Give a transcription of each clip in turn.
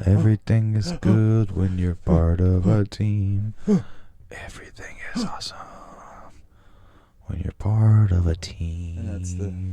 Everything is good when you're part of a team. Everything is awesome when you're part of a team. And that's the...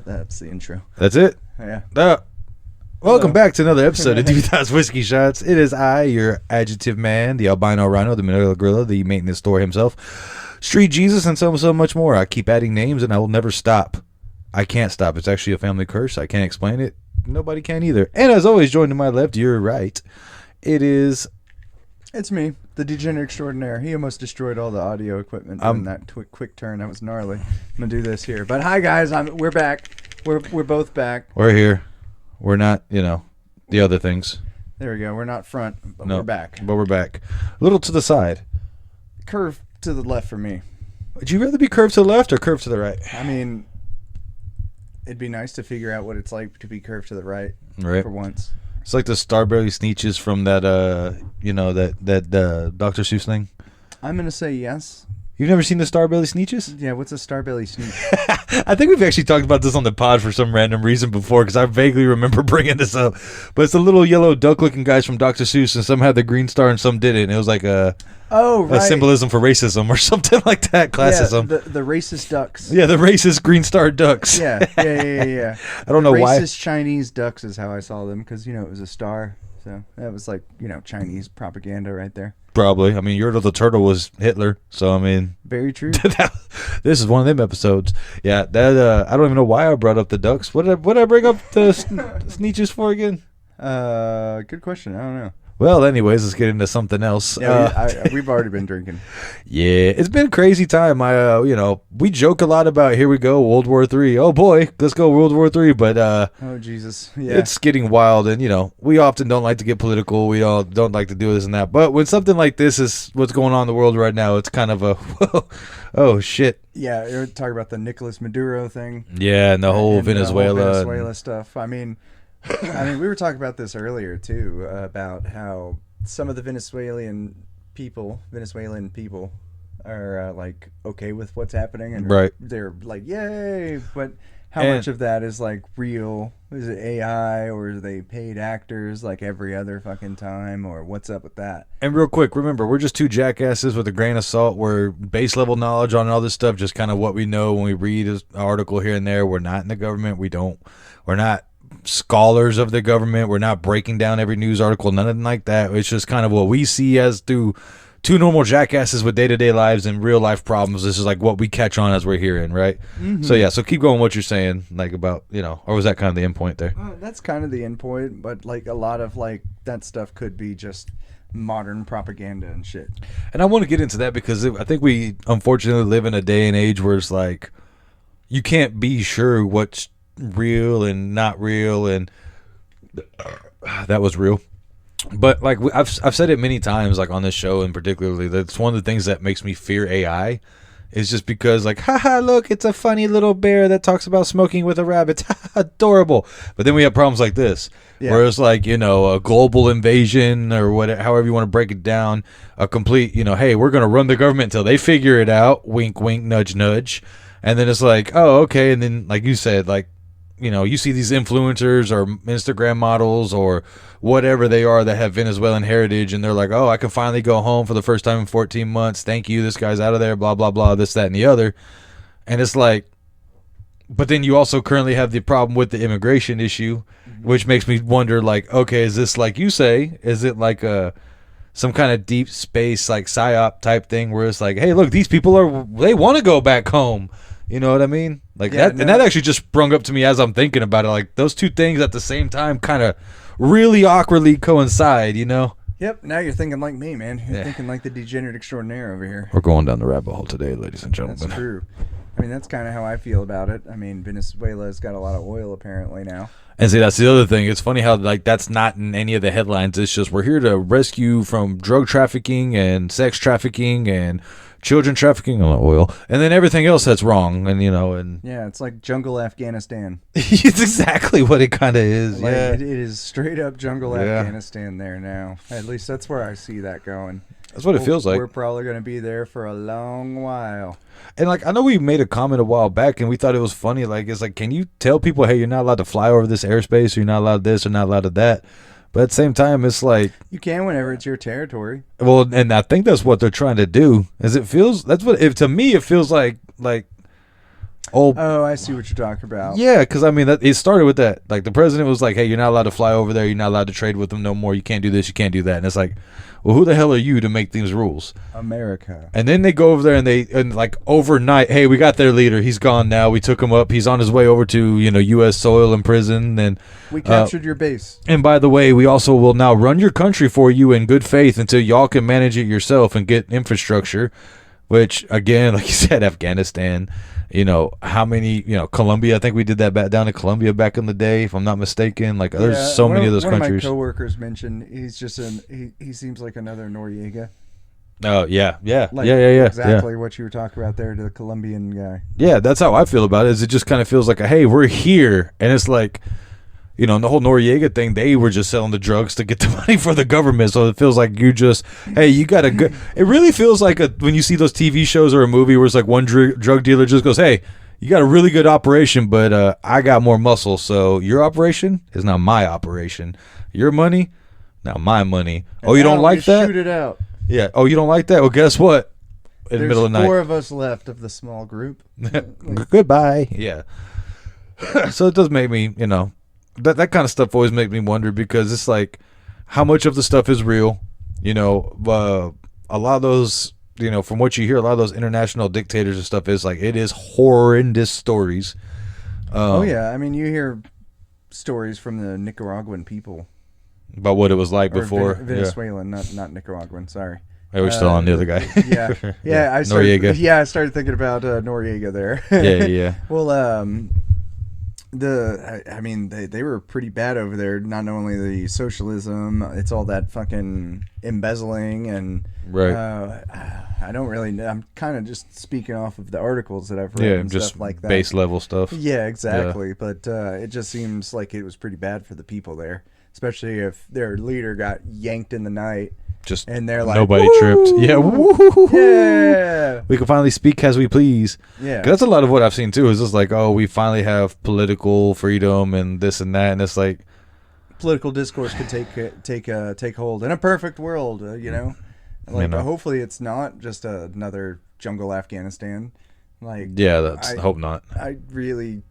That's the intro. That's it? Yeah. Welcome back to another episode of 2000 Whiskey Shots. It is I, your adjective man, the albino rhino, the Manila gorilla, the maintenance store himself, Street Jesus, and so much more. I keep adding names and I will never stop. I can't stop. It's actually a family curse. I can't explain it. Nobody can either. And as always, joined to my left, you're right. It's me, the degenerate extraordinaire. He almost destroyed all the audio equipment in that quick turn. That was gnarly. I'm gonna do this here. But hi guys, we're back. We're both back. We're here. We're not, the other things. There we go. We're not front, but No, we're back. But we're back. A little to the side. Curve to the left for me. Would you rather be curved to the left or curved to the right? I mean, it'd be nice to figure out what it's like to be curved to the right, Right. for once. It's like the Starberry Sneeches from that, that Dr. Seuss thing. I'm gonna say yes. You've never seen the Starbelly Sneeches? Yeah, what's a Starbelly Sneak? I think we've actually talked about this on the pod for some random reason before because I vaguely remember bringing this up. But it's the little yellow duck-looking guys from Dr. Seuss, and some had the green star and some didn't. It was like a symbolism for racism or something like that, classism. Yeah, the racist ducks. Yeah, the racist green star ducks. Yeah. I don't know why. Racist Chinese ducks is how I saw them because, it was a star. So that was like, Chinese propaganda right there. Probably. I mean, Yertle the Turtle was Hitler, so I mean... Very true. This is one of them episodes. Yeah, that I don't even know why I brought up the ducks. What did I bring up the Sneeches for again? Good question. I don't know. Well, anyways, let's get into something else. Yeah, we've already been drinking. Yeah, it's been a crazy time. We joke a lot about, here we go, World War III. Oh boy, let's go World War III. But oh Jesus, yeah, it's getting wild, and we often don't like to get political. We all don't like to do this and that. But when something like this is what's going on in the world right now, it's kind of a whoa, oh shit. Yeah, you're talking about the Nicolas Maduro thing. Yeah, and the whole Venezuela stuff. I mean, we were talking about this earlier too, about how some of the Venezuelan people are like okay with what's happening, and right. They're like, yay! But how much of that is like real? Is it AI, or are they paid actors like every other fucking time, or what's up with that? And real quick, remember, we're just two jackasses with a grain of salt. We're base level knowledge on all this stuff, just kind of what we know when we read an article here and there. We're not in the government. We're not scholars of the government. We're not breaking down every news article, nothing like that. It's just kind of what we see as through two normal jackasses with day-to-day lives and real life problems. This is like what we catch on as we're hearing, right? Mm-hmm. So keep going what you're saying, like about, or was that kind of the end point there? That's kind of the end point, but like a lot of like that stuff could be just modern propaganda and shit. And I want to get into that because I think we unfortunately live in a day and age where it's like you can't be sure what's real and not real, and that was real. But like I've said it many times, like on this show, and particularly that's one of the things that makes me fear AI, is just because like, haha, look, it's a funny little bear that talks about smoking with a rabbit, adorable. But then we have problems like this, where it's like a global invasion or whatever, however you want to break it down, a complete hey, we're gonna run the government until they figure it out, wink wink, nudge nudge, and then it's like, oh okay, and then like you said, like you see these influencers or Instagram models or whatever they are that have Venezuelan heritage, and they're like, oh, I can finally go home for the first time in 14 months. Thank you. This guy's out of there, blah, blah, blah, this, that, and the other. And it's like, but then you also currently have the problem with the immigration issue, which makes me wonder, like, okay, is this like you say? Is it like some kind of deep space, like PSYOP type thing where it's like, hey, look, these people they want to go back home. You know what I mean? Like and that actually just sprung up to me as I'm thinking about it. Like those two things at the same time kind of really awkwardly coincide, Yep. Now you're thinking like me, man. You're thinking like the degenerate extraordinaire over here. We're going down the rabbit hole today, ladies and gentlemen. That's true. I mean, that's kind of how I feel about it. I mean, Venezuela's got a lot of oil apparently now. And see, that's the other thing. It's funny how like that's not in any of the headlines. It's just we're here to rescue from drug trafficking and sex trafficking and children trafficking on oil, and then everything else that's wrong. And and yeah, it's like jungle Afghanistan. it's exactly what it kind of is. Like, yeah, it is straight up jungle Afghanistan there now. At least that's where I see that going. That's what it feels like. We're probably going to be there for a long while. And like I know we made a comment a while back, and we thought it was funny. Like it's like, can you tell people, hey, you're not allowed to fly over this airspace, or you're not allowed this, or not allowed to that? But at the same time, it's like you can whenever it's your territory. Well, and I think that's what they're trying to do. As it feels, that's what. If to me, it feels like. Oh, I see what you're talking about. Yeah, because I mean, it started with that. Like the president was like, "Hey, you're not allowed to fly over there. You're not allowed to trade with them no more. You can't do this. You can't do that." And it's like, well, who the hell are you to make these rules? America. And then they go over there and like overnight, hey, we got their leader. He's gone now. We took him up. He's on his way over to U.S. soil and prison. And we captured your base. And by the way, we also will now run your country for you in good faith until y'all can manage it yourself and get infrastructure. Which again, like you said, Afghanistan. How many, Colombia, I think we did that back down in Colombia back in the day, if I'm not mistaken. Like, there's so many of those countries. One of my coworkers mentioned he's just he seems like another Noriega. Oh, yeah. Exactly what you were talking about there to the Colombian guy. Yeah, that's how I feel about it, is it just kind of feels like, hey, we're here. And it's like, and the whole Noriega thing, they were just selling the drugs to get the money for the government. So it feels like you got a good. It really feels like when you see those TV shows or a movie where it's like one drug dealer just goes, hey, you got a really good operation, but I got more muscle. So your operation is now my operation. Your money, now my money. Oh, you don't like that? Shoot it out. Yeah. Oh, you don't like that? Well, guess what? In the middle of the night. There's 4 of us left of the small group. Goodbye. Yeah. So it does make me, that kind of stuff always makes me wonder, because it's like, how much of the stuff is real? A lot of those, from what you hear, a lot of those international dictators and stuff is like, it is horrendous stories. Oh yeah, I mean, you hear stories from the Nicaraguan people about what it was like before. Venezuelan, not Nicaraguan. Sorry. Hey, we're still on the other guy. Yeah. I started thinking about Noriega there. Yeah. Well, I mean, they were pretty bad over there. Not only the socialism, it's all that fucking embezzling and right. I don't really know. I'm kind of just speaking off of the articles that I've read and just stuff like that. Base level stuff. Yeah, exactly. Yeah. But it just seems like it was pretty bad for the people there, especially if their leader got yanked in the night. Just and they're like, nobody woo! Tripped. Yeah, woo! Yeah. We can finally speak as we please. Yeah, that's a lot of what I've seen too. Is just like, oh, we finally have political freedom and this and that, and it's like political discourse could take hold in a perfect world. Hopefully it's not just another jungle Afghanistan. Like, yeah, hope not. I really.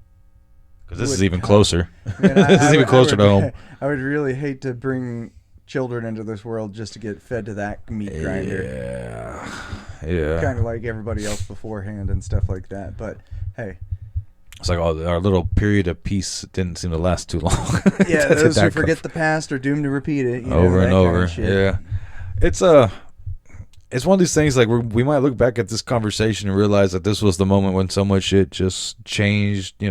Because this is even closer. This is even closer to home. I would really hate to bring children into this world just to get fed to that meat grinder. Yeah. Kind of like everybody else beforehand and stuff like that. But hey, it's like our little period of peace didn't seem to last too long. Yeah, those who forget the past are doomed to repeat it. Over and over. Yeah, it's one of these things. Like we might look back at this conversation and realize that this was the moment when so much shit just changed.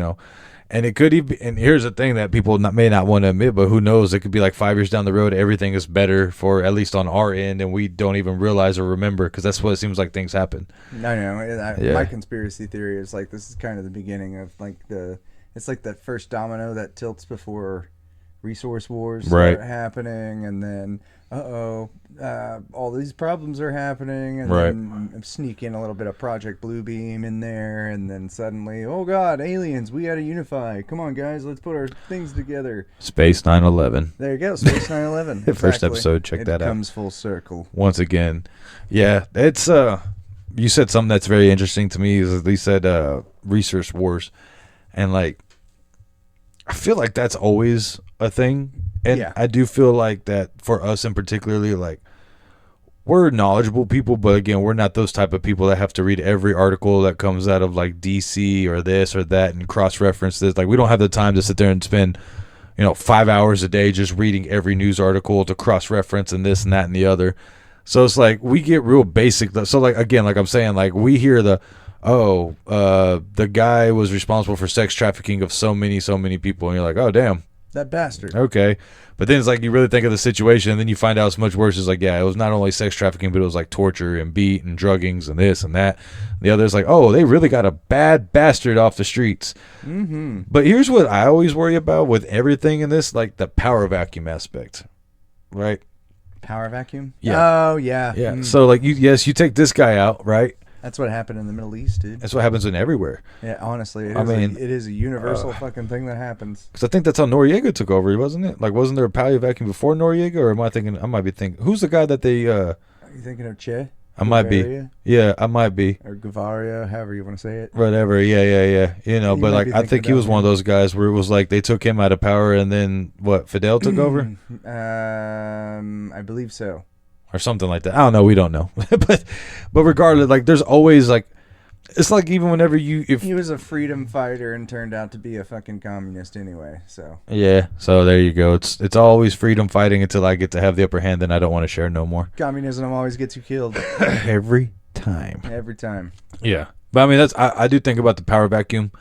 And it could even, and here's the thing that people may not want to admit, but who knows? It could be like 5 years down the road, everything is better for at least on our end, and we don't even realize or remember, because that's what it seems like things happen. I know. My conspiracy theory is like this is kind of the beginning of like it's like that first domino that tilts before resource wars start happening, and then all these problems are happening, and then sneak in a little bit of Project Bluebeam in there, and then suddenly, oh god, aliens, we gotta unify. Come on, guys, let's put our things together. Space 9/11. There you go, Space 9/11. Exactly. First episode, check that out. It comes full circle. Once again. Yeah, it's you said something that's very interesting to me, is they said resource wars, and like I feel like that's always a thing. And I do feel like that for us in particularly, like we're knowledgeable people, but again, we're not those type of people that have to read every article that comes out of like DC or this or that and cross-reference this. Like we don't have the time to sit there and spend 5 hours a day just reading every news article to cross-reference and this and that and the other. So it's like we get real basic. So like again, like I'm saying, like we hear the guy was responsible for sex trafficking of so many people, and you're like, oh damn, that bastard. Okay. But then it's like you really think of the situation, and then you find out it's much worse. It's like, yeah, it was not only sex trafficking, but it was like torture and beat and druggings and this and that. The other is like, oh, they really got a bad bastard off the streets. Mm-hmm. But here's what I always worry about with everything in this, like the power vacuum aspect, right? Power vacuum? Yeah. Oh, yeah. Yeah. Mm. So like, you take this guy out, right? That's what happened in the Middle East, dude. That's what happens in everywhere. Yeah, honestly, it is a universal fucking thing that happens. Because I think that's how Noriega took over, wasn't it? Like, wasn't there a power vacuum before Noriega, or I might be thinking, who's the guy that they? Are you thinking of Che? I might be. Yeah, I might be. Or Guevara, however you want to say it. Whatever. Yeah. But like, I think he was one of those guys where it was like they took him out of power, and then what? Fidel took over. I believe so. Or something like that. I don't know. We don't know. but regardless, like, there's always like, it's like even whenever if he was a freedom fighter and turned out to be a fucking communist anyway. So yeah. So there you go. It's always freedom fighting until I get to have the upper hand. Then I don't want to share no more. Communism always gets you killed. Every time. Every time. Yeah. But I mean, I do think about the power vacuum.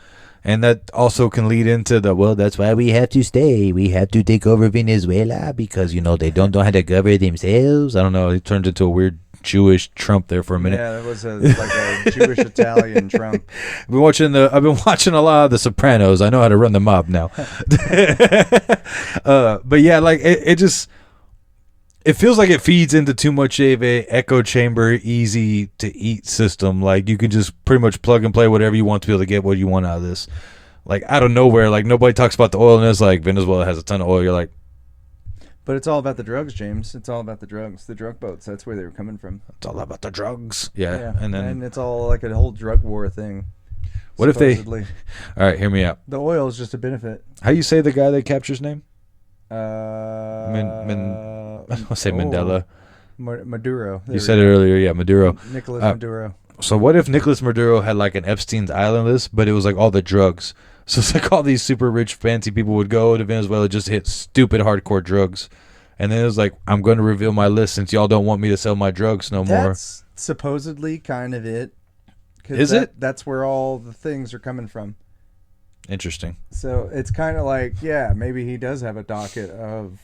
And that also can lead into that's why we have to stay. We have to take over Venezuela because, they don't know how to govern themselves. I don't know. It turned into a weird Jewish Trump there for a minute. Yeah, it was like a Jewish Italian Trump. I've been watching a lot of The Sopranos. I know how to run the mob now. But yeah, like it just... It feels like it feeds into too much of a echo chamber, easy to eat system. Like you can just pretty much plug and play whatever you want to be able to get what you want out of this. Like out of nowhere, like nobody talks about the oil, and it's like Venezuela has a ton of oil. You're like, but it's all about the drugs, James. It's all about the drugs, the drug boats. That's where they were coming from. It's all about the drugs. Yeah. And it's all like a whole drug war thing. What supposedly. If they? All right, hear me out. The oil is just a benefit. How you say the guy that captures name? I'll say Mandela. Maduro. You said it earlier, yeah, Maduro. Nicolas Maduro. So what if Nicolas Maduro had like an Epstein's Island list, but it was like all the drugs? So it's like all these super rich, fancy people would go to Venezuela just to hit stupid, hardcore drugs. And then it was like, I'm going to reveal my list since y'all don't want me to sell my drugs no more. That's supposedly kind of it. Is it? That's where all the things are coming from. Interesting. So it's kind of like, yeah, maybe he does have a docket of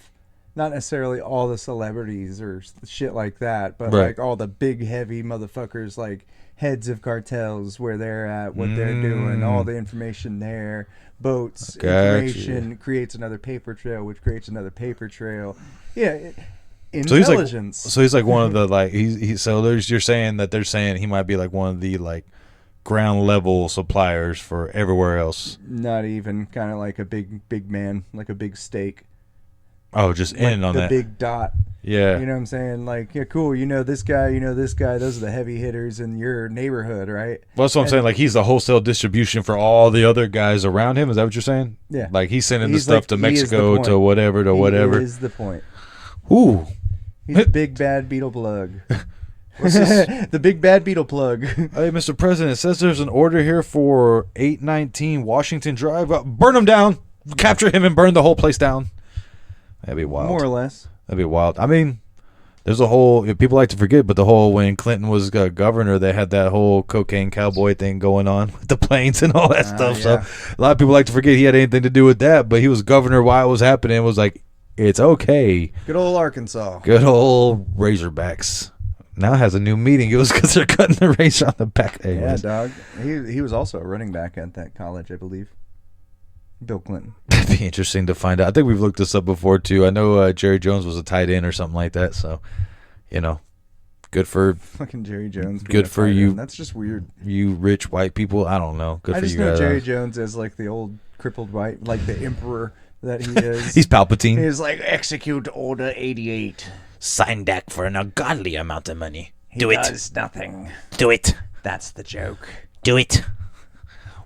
not necessarily all the celebrities or shit like that, but like all the big heavy motherfuckers, like heads of cartels, where they're at, what they're doing, all the information there. Boats, information creates another paper trail, which creates another paper trail. Yeah. Intelligence. So he's like one of the like you're saying that they're saying he might be like one of the like ground level suppliers for everywhere else. Not even, kind of like a big man, like a big steak. Oh, just like in on the that big dot. Yeah, you know what I'm saying? Like, yeah, cool. This guy. Those are the heavy hitters in your neighborhood, right? Well, that's what I'm saying. Like, he's the wholesale distribution for all the other guys around him. Is that what you're saying? Yeah. Like he's sending the stuff to Mexico to whatever He is the point. Ooh. He's a big bad beetle plug. The big bad beetle plug. Hey, Mr. President, it says there's an order here for 819 Washington Drive. Burn him down. Capture him and burn the whole place down. That'd be wild. More or less. That'd be wild. I mean, there's a whole... People like to forget, but the whole... When Clinton was governor, they had that whole cocaine cowboy thing going on with the planes and all that stuff. Yeah. So a lot of people like to forget he had anything to do with that, but he was governor while it was happening. It was like, it's okay. Good old Arkansas. Good old Razorbacks. Now has a new meeting. It was because they're cutting the razor on the back. Yeah, dog. He was also a running back at that college, I believe. Bill Clinton. That'd be interesting to find out. I think we've looked this up before too. I know Jerry Jones was a tight end or something like that. So, good for fucking Jerry Jones. Good for you. That's just weird. You rich white people. I don't know. Good for you. I just know Jerry Jones as like the old crippled white, like the emperor that he is. He's Palpatine. He's like, execute Order 88. Sign Dak for an ungodly amount of money. Do it. He does nothing. Do it. That's the joke. Do it.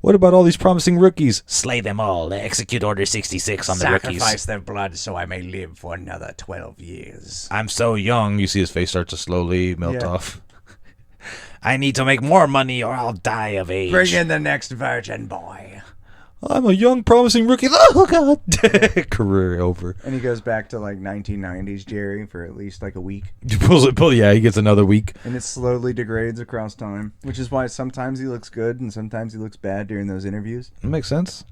What about all these promising rookies? Slay them all. Execute Order 66 on the rookies. Sacrifice their blood so I may live for another 12 years. I'm so young. You see his face start to slowly melt off. I need to make more money or I'll die of age. Bring in the next virgin boy. I'm a young, promising rookie. Oh, God. Career over. And he goes back to like 1990s Jerry for at least like a week. Yeah, he gets another week. And it slowly degrades across time, which is why sometimes he looks good and sometimes he looks bad during those interviews. It makes sense.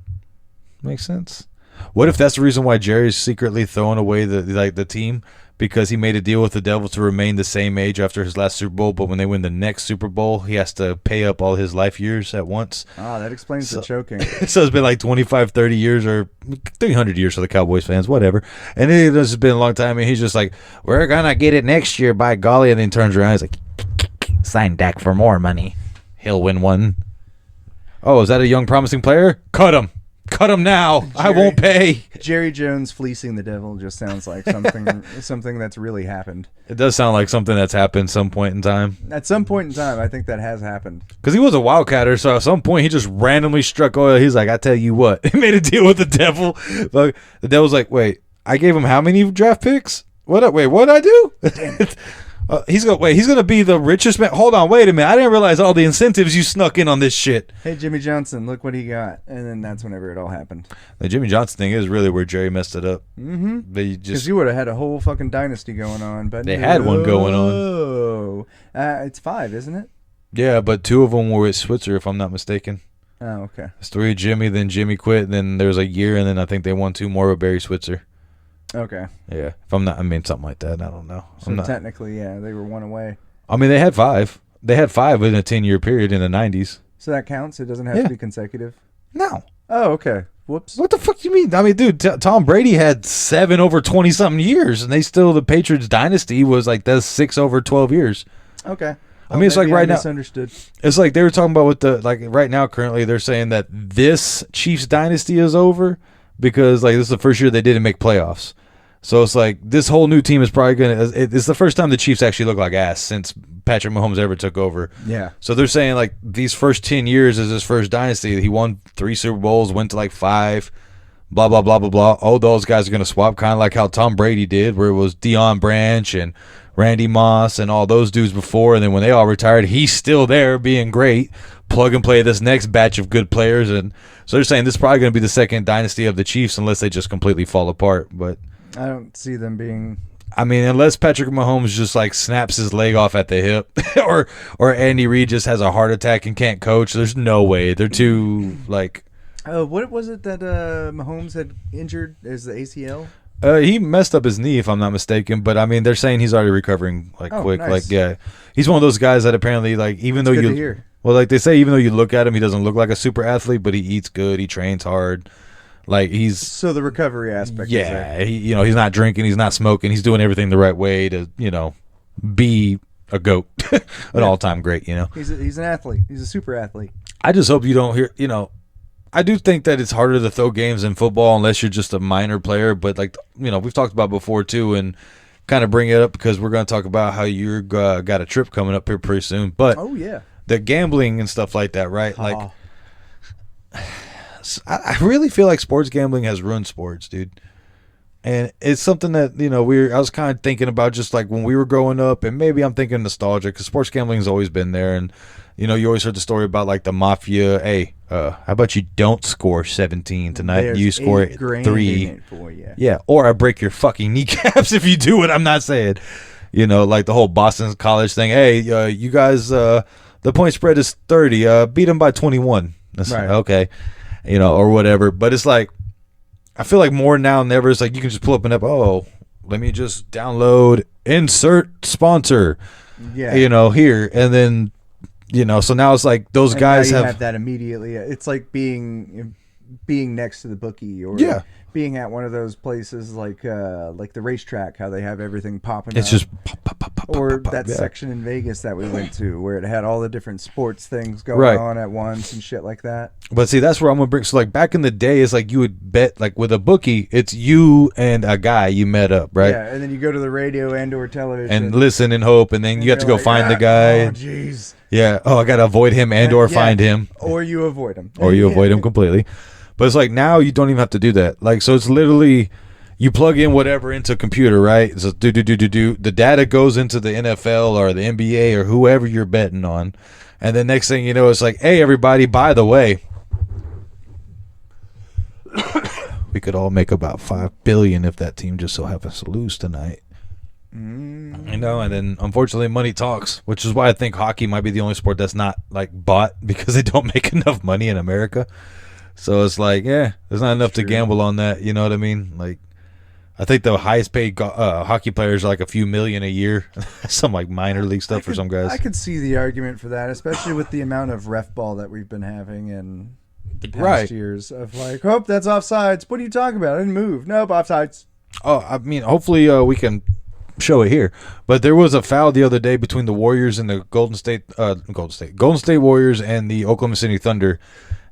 Makes sense. What if that's the reason why Jerry's secretly throwing away the team? Because he made a deal with the devil to remain the same age after his last Super Bowl, but when they win the next Super Bowl, he has to pay up all his life years at once. Ah, that explains the choking. So it's been like 25, 30 years or 300 years for the Cowboys fans, whatever. And it has been a long time, and he's just like, we're going to get it next year, by golly. And then he turns around, he's like, sign Dak for more money. He'll win one. Oh, is that a young, promising player? Cut him. Cut him now. I won't pay. Jerry Jones fleecing the devil just sounds like something that's really happened. It does sound like something that's happened some point in time. At some point in time, I think that has happened. Because he was a wildcatter, so at some point he just randomly struck oil. He's like, I tell you what. He made a deal with the devil. But the devil's like, wait, I gave him how many draft picks? What? Wait, what did I do? Damn it. He's gonna be the richest man. Hold on, wait a minute. I didn't realize all the incentives you snuck in on this shit. Hey, Jimmy Johnson, look what he got. And then that's whenever it all happened. The Jimmy Johnson thing is really where Jerry messed it up. Mm-hmm. Because you would have had a whole fucking dynasty going on, but they had one going on. Oh, it's 5, isn't it? Yeah, but 2 of them were with Switzer, if I'm not mistaken. Oh, okay. It's 3 Jimmy, then Jimmy quit, and then there was a year, and then I think they won 2 more with Barry Switzer. Okay. Yeah. If I'm not, I mean, something like that. I don't know. So technically, yeah, they were 1 away. I mean, they had 5. They had 5 in a 10-year period in the 90s. So that counts? It doesn't have to be consecutive? No. Oh, okay. Whoops. What the fuck do you mean? I mean, dude, Tom Brady had 7 over 20-something years, and the Patriots dynasty was like, that's 6 over 12 years. Okay. I mean, it's like right now. Misunderstood. It's like they were talking about with right now, currently, they're saying that this Chiefs dynasty is over because, like, this is the first year they didn't make playoffs. So it's like this whole new team is probably it's the first time the Chiefs actually look like ass since Patrick Mahomes ever took over. Yeah. So they're saying like these first 10 years is his first dynasty. He won 3 Super Bowls, went to like 5, blah, blah, blah, blah, blah. All those guys are going to swap, kind of like how Tom Brady did, where it was Deion Branch and Randy Moss and all those dudes before. And then when they all retired, he's still there being great, plug and play this next batch of good players. And so they're saying this is probably going to be the second dynasty of the Chiefs unless they just completely fall apart. But I don't see them being. I mean, unless Patrick Mahomes just like snaps his leg off at the hip, or Andy Reid just has a heart attack and can't coach. There's no way. They're too like. What was it that Mahomes had injured? Is the ACL? He messed up his knee, if I'm not mistaken. But I mean, they're saying he's already recovering quick. Nice. Like, yeah, he's one of those guys that apparently like even though well, like they say, even though you look at him, he doesn't look like a super athlete, but he eats good, he trains hard. Like so the recovery aspect. Yeah, he's not drinking, he's not smoking, he's doing everything the right way to be a GOAT, an all-time great. He's an athlete. He's a super athlete. I just hope you don't hear. I do think that it's harder to throw games in football unless you're just a minor player. But we've talked about before too, and kind of bring it up because we're going to talk about how you're got a trip coming up here pretty soon. But the gambling and stuff like that, right? Like. I really feel like sports gambling has ruined sports, dude. And it's something that, I was kind of thinking about just like when we were growing up, and maybe I'm thinking nostalgia because sports gambling has always been there. And, you always heard the story about like the mafia. Hey, how about you don't score 17 tonight? There's you score 3. Yeah. Or I break your fucking kneecaps if you do what I'm not saying. Like the whole Boston College thing. Hey, you guys, the point spread is 30. Beat them by 21. That's right. Okay. Or whatever. But it's like, I feel like more now than ever, it's like you can just pull up an app. Oh, let me just download, insert sponsor, here. And then, so now it's like those guys have that immediately. It's like being next to the bookie or being at one of those places like the racetrack, how they have everything popping up. It's just pop, pop, pop, pop, or pop, that section in Vegas that we went to where it had all the different sports things going on at once and shit like that. But see, that's where I'm gonna bring. So like back in the day, it's like you would bet like with a bookie, it's you and a guy you met up, right? Yeah, and then you go to the radio and or television and listen and hope, and then you have to go find the guy. Oh, jeez. Yeah. Oh, I gotta avoid him and or find him. Or you avoid him. Or you avoid him completely. But it's like now you don't even have to do that. Like, so it's literally you plug in whatever into a computer, right? So do. The data goes into the NFL or the NBA or whoever you're betting on. And then next thing you know, it's like, hey, everybody, by the way, We could all make about $5 billion if that team just so happens to lose tonight. You know, and then unfortunately money talks, which is why I think hockey might be the only sport that's not like bought, because they don't make enough money in America. So it's like, yeah, there's not enough to gamble on that. You know what I mean? Like, I think the highest paid hockey players are like a few million a year. Some like minor league stuff for some guys. I could see the argument for that, especially with the amount of ref ball that we've been having in the past years of like, oh, that's offsides. What are you talking about? I didn't move. Nope, offsides. Oh, I mean, hopefully we can show it here. But there was a foul the other day between the Warriors and the Golden State Warriors and the Oklahoma City Thunder.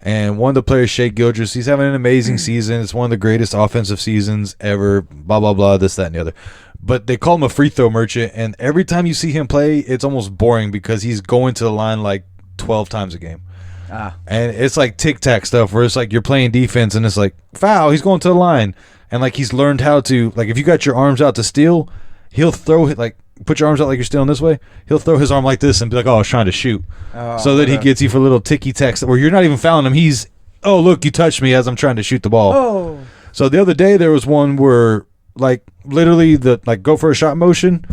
And one of the players, Shea Gilgeous, he's having an amazing season. It's one of the greatest offensive seasons ever, blah, blah, blah, this, that, and the other. But they call him a free throw merchant, and every time you see him play, it's almost boring because he's going to the line like 12 times a game. And it's like tic-tac stuff where it's like you're playing defense, and it's like, foul, he's going to the line. And like he's learned how to, like if you got your arms out to steal, he'll throw it like, put your arms out like you're stealing this way. He'll throw his arm like this and be like, oh, I was trying to shoot. So that he gets you for a little ticky-tack where you're not even fouling him. He's, oh, look, you touched me as I'm trying to shoot the ball. Oh. So the other day there was one where, like, literally the like go for a shot motion,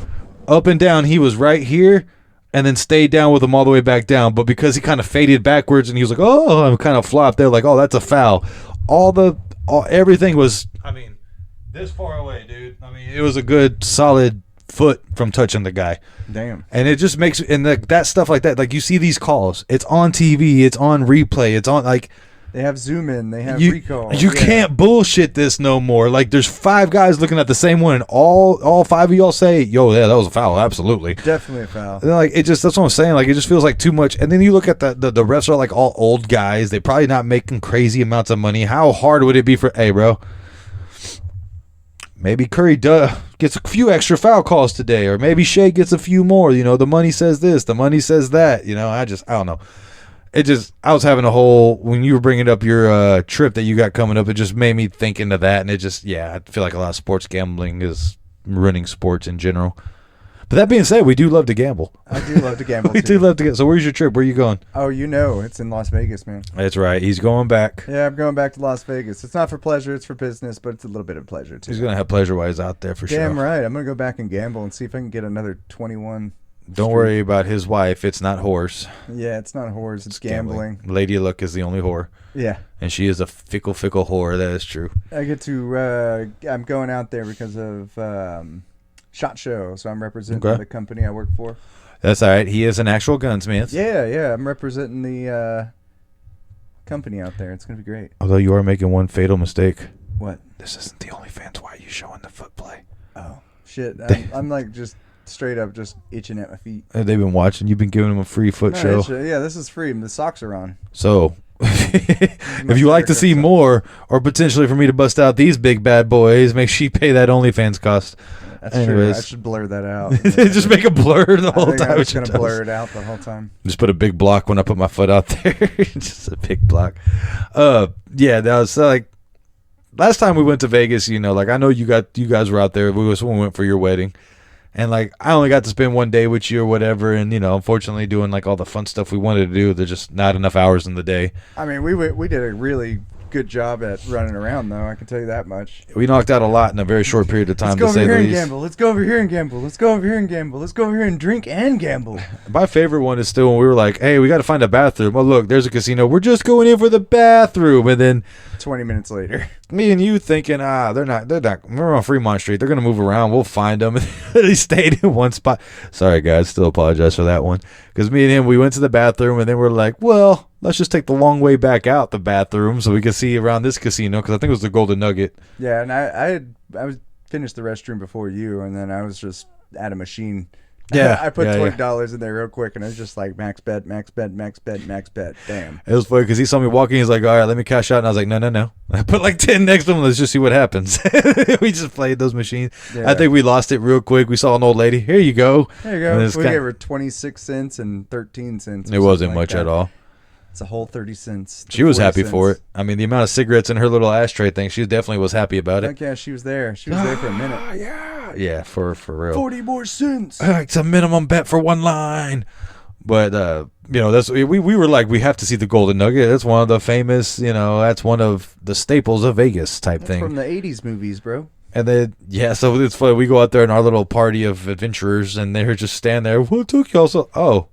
up and down, he was right here and then stayed down with him all the way back down. But because he kind of faded backwards and he was like, oh, I'm kind of flopped, they're like, oh, that's a foul. Everything was, I mean, this far away, dude. I mean, it was a good, solid foot from touching the guy. Damn. And it just makes, and that stuff like that, like you see these calls, it's on TV, it's on replay, it's on, like, they have zoom in, they have recall. You can't bullshit this no more. Like, there's 5 guys looking at the same one, and all 5 of y'all say, yo, yeah, that was a foul, absolutely, definitely a foul. And like, it just, that's what I'm saying, like, it just feels like too much. And then you look at the refs are like all old guys, they probably not making crazy amounts of money. How hard would it be for, hey bro, maybe Curry gets a few extra foul calls today, or maybe Shea gets a few more. You know, the money says this, the money says that. You know, I don't know. I was having a whole, when you were bringing up your trip that you got coming up, it just made me think into that. And it just, yeah, I feel like a lot of sports gambling is ruining sports in general. But that being said, we do love to gamble. I do love to gamble. We do love to get. So where's your trip? Where are you going? Oh, you know, it's in Las Vegas, man. That's right. He's going back. Yeah, I'm going back to Las Vegas. It's not for pleasure, it's for business, but it's a little bit of pleasure too. He's going to have pleasure while he's out there for sure. Damn right. I'm going to go back and gamble and see if I can get another 21. Don't worry about his wife. It's not whores. Yeah, it's not whores. It's gambling. Lady Luck is the only whore. Yeah. And she is a fickle whore. That is true. I get to, I'm going out there because of SHOT Show, so I'm representing the company I work for. That's all right. He is an actual gunsmith. Yeah. I'm representing the company out there. It's going to be great. Although you are making one fatal mistake. What? This isn't the OnlyFans. Why are you showing the foot play? Oh, shit. I'm like just straight up just itching at my feet. They've been watching. You've been giving them a free foot show. Yeah, this is free. The socks are on. So, if you like to see more, or potentially for me to bust out these big bad boys, make sure you pay that OnlyFans cost. That's true. I should blur that out. Just make a blur the whole time. I'm just going to blur it out the whole time. Just put a big block when I put my foot out there. Just a big block. Yeah, that was like last time we went to Vegas, you know, like I know you guys were out there. We went for your wedding. And like I only got to spend one day with you or whatever, and you know, unfortunately, doing like all the fun stuff we wanted to do, there's just not enough hours in the day. I mean, we did a really good job at running around, though. I can tell you that much. We knocked out a lot in a very short period of time. Let's go over here and gamble. Let's go over here and gamble. Let's go over here and gamble. Let's go over here and drink and gamble. My favorite one is still when we were like, "Hey, we got to find a bathroom." Well, look, there's a casino. We're just going in for the bathroom, and then 20 minutes later, me and you thinking, they're not. We're on Fremont Street. They're gonna move around. We'll find them. They stayed in one spot. Sorry, guys. Still apologize for that one. Because me and him, we went to the bathroom, and then we're like, well, let's just take the long way back out the bathroom so we can see around this casino, because I think it was the Golden Nugget. Yeah, and I was finished the restroom before you, and then I was just at a machine. Yeah, I put $20 in there real quick, and I was just like, max bet. Damn. It was funny because he saw me walking. He's like, all right, let me cash out. And I was like, no. I put like 10 next to him. Let's just see what happens. We just played those machines. Yeah. I think we lost it real quick. We saw an old lady. Here you go. There you go. We gave her 26 cents and 13 cents. It wasn't much at all. It's a whole 30 cents. She was happy for it. I mean, the amount of cigarettes in her little ashtray thing, she definitely was happy about it. Heck yeah, she was there. She was there for a minute. Yeah, for real. 40 more cents. It's a minimum bet for one line. But that's we were like, we have to see the Golden Nugget. That's one of the famous, that's one of the staples of Vegas type thing from the '80s movies, bro. And then so it's funny. We go out there in our little party of adventurers, and they're just standing there. What took y'all so? Oh,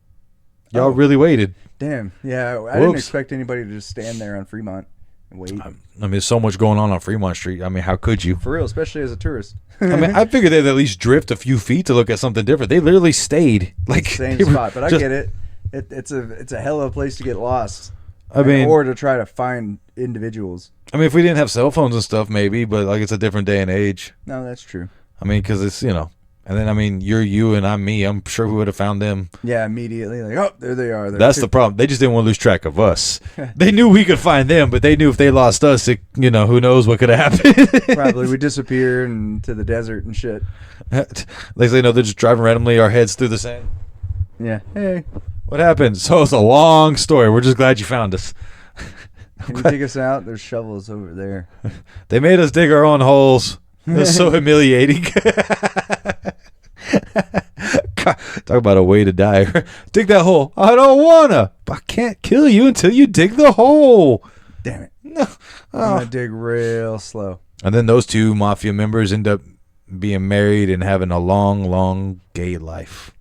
y'all really waited. Damn. Yeah, I didn't expect anybody to just stand there on Fremont and wait. I mean, there's so much going on Fremont Street. I mean, how could you? For real, especially as a tourist. I mean, I figured they'd at least drift a few feet to look at something different. They literally stayed same spot, but I get it. It's a hell of a place to get lost. Or to try to find individuals. I mean, if we didn't have cell phones and stuff, maybe, but like it's a different day and age. No, that's true. I mean, because it's and then, I mean, you're you and I'm me. I'm sure we would have found them. Yeah, immediately. Like, oh, there they are. That's the problem. They just didn't want to lose track of us. They knew we could find them, but they knew if they lost us, who knows what could have happened. Probably we disappear into the desert and shit. They say, no, they're just driving randomly, our heads through the sand. Yeah. Hey. What happened? So it's a long story. We're just glad you found us. Can you dig us out? There's shovels over there. They made us dig our own holes. It was so humiliating. Talk about a way to die. Dig that hole. I don't wanna. I can't kill you until you dig the hole. Damn it. No. I'm gonna dig real slow. And then those two mafia members end up being married and having a long, long gay life.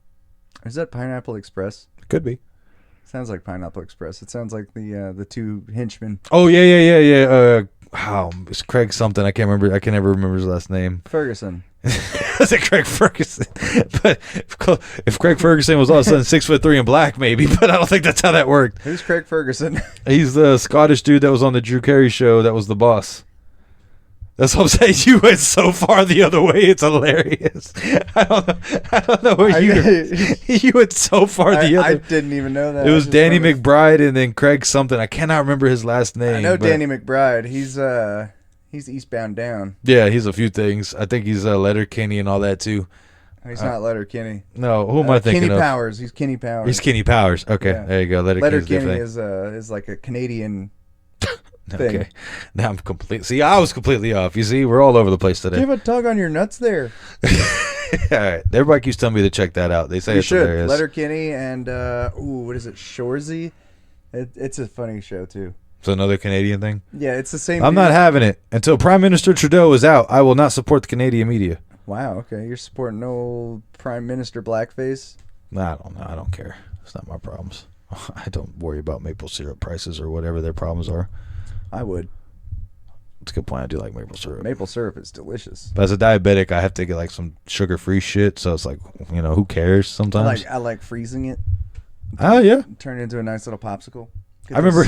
Is that Pineapple Express? Could be. Sounds like Pineapple Express. It sounds like the two henchmen. Oh yeah. It's Craig something. I can't remember. I can never remember his last name. Ferguson. Is it Craig Ferguson? But if Craig Ferguson was all of a sudden 6'3" and black, maybe. But I don't think that's how that worked. Who's Craig Ferguson? He's the Scottish dude that was on the Drew Carey show. That was the boss. That's what I'm saying. You went so far the other way. It's hilarious. I don't know where you went so far the other. I didn't even know that. It was Danny McBride and then Craig something. I cannot remember his last name. I know Danny McBride. He's Eastbound Down. Yeah, he's a few things. I think he's Letterkenny and all that too. He's not Letterkenny. No, who am I thinking Kenny of? Powers. He's Kenny Powers. He's Kenny Powers. Okay, yeah. There you go. Letterkenny is like a Canadian. Thing. Okay, now I'm complete. See, I was completely off. You see, we're all over the place today. Do you have a tug on your nuts there? All right, everybody keeps telling me to check that out. They say it's hilarious. Letterkenny and what is it? Shoresy. It's a funny show too. It's another Canadian thing. Yeah, it's the same. I'm not having it until Prime Minister Trudeau is out. I will not support the Canadian media. Wow. Okay, you're supporting old Prime Minister blackface. I don't know. I don't care. It's not my problems. I don't worry about maple syrup prices or whatever their problems are. I would. It's a good point. I do like maple syrup. Maple syrup is delicious. But as a diabetic, I have to get like some sugar-free shit. So it's like, who cares sometimes? I like freezing it. Oh, yeah. Turn it into a nice little popsicle. I remember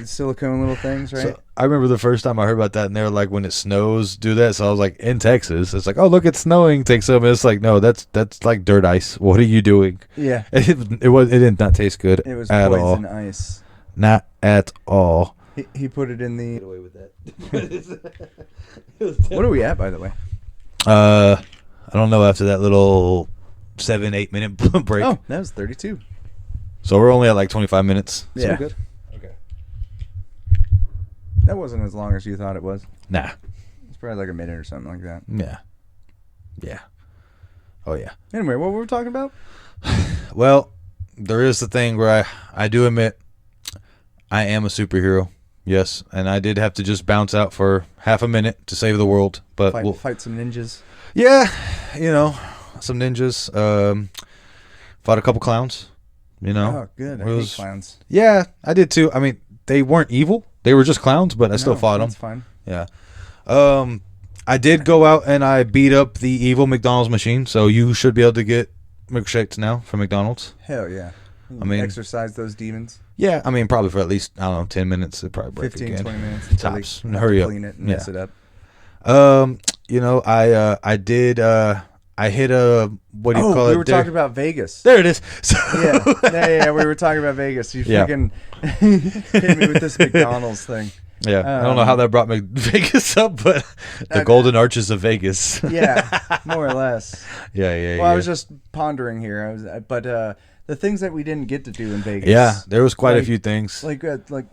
silicone little things, right? So I remember the first time I heard about that, and they were like, when it snows, do that. So I was like, in Texas, it's like, oh, look, it's snowing. Take some. It's like, no, that's like dirt ice. What are you doing? Yeah. It did not taste good. It was at poison all. Ice. Not at all. He put it in the. Get away with that. What are we at, by the way? I don't know. After that little 7-8 minute break. Oh, that was 32. So we're only at like 25 minutes. Yeah. So good. Okay. That wasn't as long as you thought it was. Nah. It's probably like a minute or something like that. Yeah. Yeah. Oh yeah. Anyway, what were we talking about? Well, there is the thing where I do admit I am a superhero. Yes, and I did have to just bounce out for half a minute to save the world. But we'll fight some ninjas. Yeah, some ninjas. Fought a couple clowns. Oh, good. I hate clowns. Yeah, I did too. I mean, they weren't evil. They were just clowns, but I still fought them. That's fine. Yeah. I did go out and I beat up the evil McDonald's machine, so you should be able to get milkshakes now from McDonald's. Hell yeah. Exercise those demons. Yeah, I mean, probably for at least, 10 minutes. It'd probably break 15, again. 20 minutes. Tops. Hurry up. Clean it and mess it up. I did, I hit a, what do you call it? We were talking about Vegas. There it is. So yeah, we were talking about Vegas. You freaking hit me with this McDonald's thing. Yeah, I don't know how that brought me Vegas up, but the Golden Arches of Vegas. Yeah, more or less. Yeah. Well, I was just pondering here. But the things that we didn't get to do in Vegas. Yeah, there was quite a few things. Like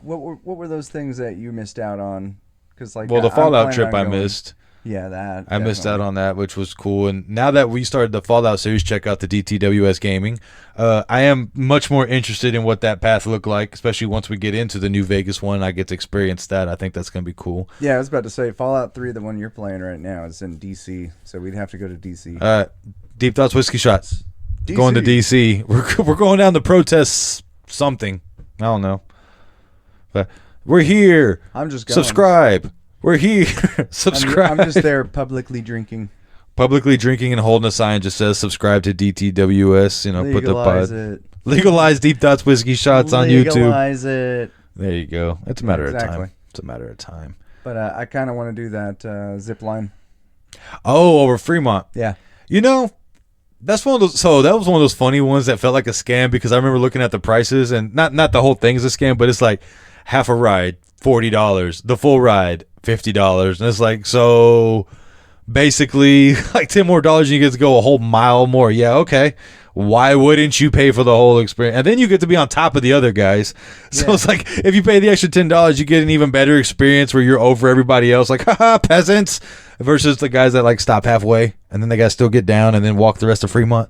what were those things that you missed out on? Because the Fallout trip I missed. Yeah, that. I missed out on that, which was cool. And now that we started the Fallout series, check out the DTWS Gaming. I am much more interested in what that path looked like, especially once we get into the New Vegas one. I get to experience that. I think that's going to be cool. Yeah, I was about to say, Fallout 3, the one you're playing right now, is in D.C., so we'd have to go to D.C. Deep Thoughts Whiskey Shots. DC. Going to D.C. We're going down to protest something. I don't know. But we're here. I'm just going. Subscribe. We're here. Subscribe. I'm just there publicly drinking. Publicly drinking and holding a sign just says subscribe to DTWS. You know, Legalize it. Legalize Deep Thoughts Whiskey Shots on YouTube. Legalize it. There you go. It's a matter of time. It's a matter of time. But I kind of want to do that zip line. Oh, over Fremont. Yeah. You know, that's one of those. So that was one of those funny ones that felt like a scam because I remember looking at the prices and not the whole thing's a scam, but it's like half a ride, $40, the full ride, $50, and it's like, so basically like $10 more and you get to go a whole mile more. Yeah, okay. Why wouldn't you pay for the whole experience? And then you get to be on top of the other guys. So It's like if you pay the extra $10, you get an even better experience where you're over everybody else. Like, haha, peasants. Versus the guys that like stop halfway and then they got to still get down and then walk the rest of Fremont.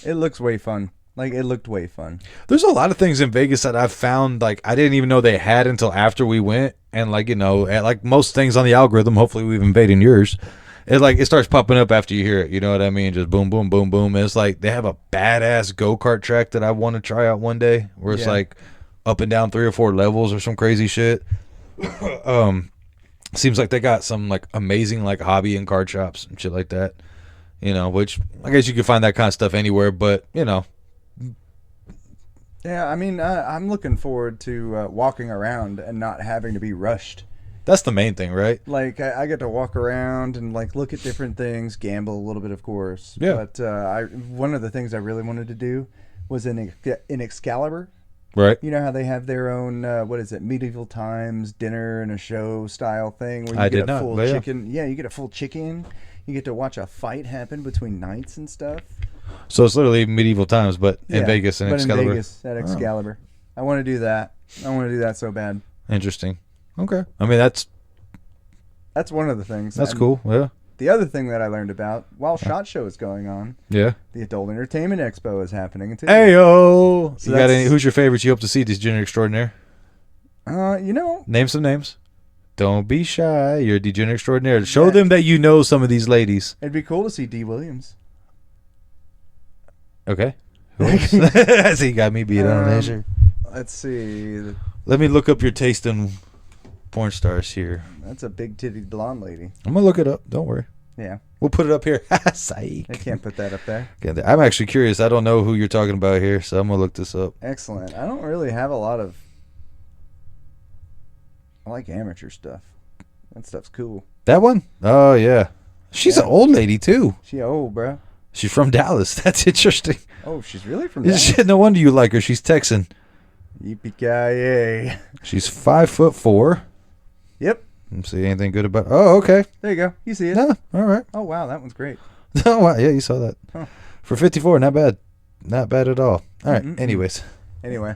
It looks way fun. Like, it looked way fun. There's a lot of things in Vegas that I've found, like, I didn't even know they had until after we went. And, like, you know, like most things on the algorithm, hopefully we've invaded yours. It starts popping up after you hear it. You know what I mean? Just boom, boom, boom, boom. And it's like they have a badass go-kart track that I want to try out one day where it's like up and down 3 or 4 levels or some crazy shit. Seems like they got some, like, amazing, like, hobby and card shops and shit like that. You know, which I guess you can find that kind of stuff anywhere, but, you know. Yeah, I mean, I'm looking forward to walking around and not having to be rushed. That's the main thing, right? Like, I get to walk around and, like, look at different things, gamble a little bit, of course. Yeah. But one of the things I really wanted to do was in Excalibur. Right. You know how they have their own, medieval times dinner and a show style thing where you get a full chicken. Yeah, you get a full chicken. You get to watch a fight happen between knights and stuff. So it's literally medieval times, but in Vegas and Excalibur. In Vegas at Excalibur. Oh. I want to do that. I want to do that so bad. Interesting. Okay. I mean, that's one of the things. That's cool. Yeah. The other thing that I learned about while SHOT Show is going on, the Adult Entertainment Expo is happening too. Hey-o! So you got any? Who's your favorite you hope to see this Degenerate Extraordinaire? Name some names. Don't be shy. You're a Degenerate Extraordinaire. Show them that you know some of these ladies. It'd be cool to see D. Williams. Okay. Who else? So you got me beat on measure. Let's see. Let me look up your taste in porn stars here. That's a big-titted blonde lady. I'm going to look it up. Don't worry. Yeah. We'll put it up here. Psych. I can't put that up there. I'm actually curious. I don't know who you're talking about here, so I'm going to look this up. Excellent. I don't really have a lot of... I like amateur stuff. That stuff's cool. That one? Oh, yeah. She's an old lady, too. She old, bro. She's from Dallas. That's interesting. Oh, she's really from Dallas? No wonder you like her. She's Texan. Yippee-ki-yay. She's 5'4". Yep. Let's see anything good about. Oh, okay. There you go. You see it. No, all right. Oh, wow. That one's great. Oh, wow. Yeah, you saw that. Huh. For 54, not bad. Not bad at all. All right. Anyways. Anyway.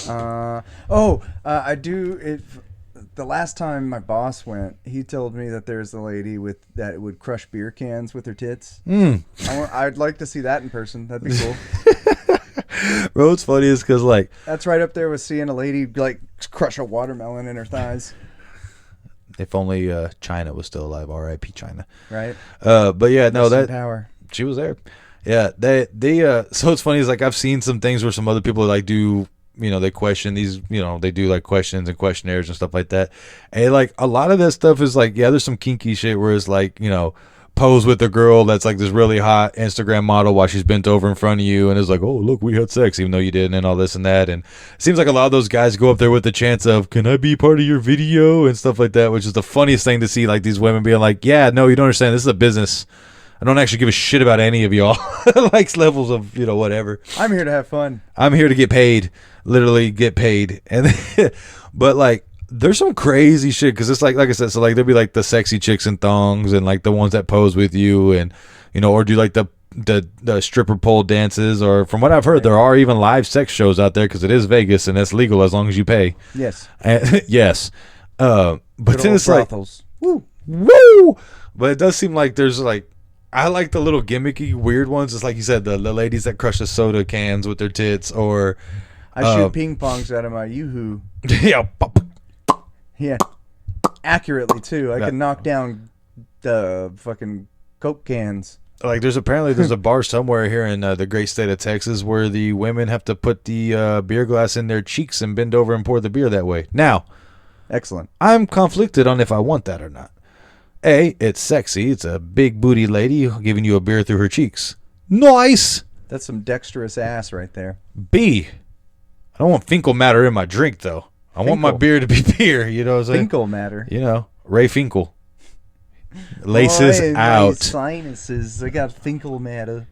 I do... The last time my boss went, he told me that there's a lady that would crush beer cans with her tits. I'd like to see that in person. That'd be cool. Bro, what's funny is because, like... That's right up there with seeing a lady, like, crush a watermelon in her thighs. If only China was still alive. R.I.P. China. Right. But, yeah, no, that... power. She was there. Yeah, so it's funny is, like, I've seen some things where some other people, like, do... You know, they question these, you know, they do like questions and questionnaires and stuff like that. And like a lot of that stuff is like, yeah, there's some kinky shit where it's like, you know, pose with a girl that's like this really hot Instagram model while she's bent over in front of you. And it's like, oh, look, we had sex, even though you didn't, and all this and that. And it seems like a lot of those guys go up there with the chance of, can I be part of your video and stuff like that, which is the funniest thing to see, like these women being like, yeah, no, you don't understand. This is a business. I don't actually give a shit about any of y'all. Like levels of, you know, whatever. I'm here to have fun. I'm here to get paid. Literally get paid. And but like there's some crazy shit because it's like I said, so like there'll be like the sexy chicks in thongs and like the ones that pose with you and you know, or do like the stripper pole dances, or from what I've heard, there are even live sex shows out there because it is Vegas and that's legal as long as you pay. Yes. Yes. But then it's brothels. Like, woo. Woo! But it does seem like there's like, I like the little gimmicky weird ones. It's like you said, the ladies that crush the soda cans with their tits, or I shoot ping pongs out of my yoo-hoo. Yeah. Yeah. Accurately too. I can knock down the fucking Coke cans. Like there's a bar somewhere here in the great state of Texas where the women have to put the beer glass in their cheeks and bend over and pour the beer that way. Now, excellent. I'm conflicted on if I want that or not. A, it's sexy. It's a big booty lady giving you a beer through her cheeks. Nice. That's some dexterous ass right there. B, I don't want Finkel matter in my drink though. I want my beer to be beer. You know what I'm saying? Finkel matter. You know, Ray Finkel. Laces out. My sinuses. I got Finkel matter.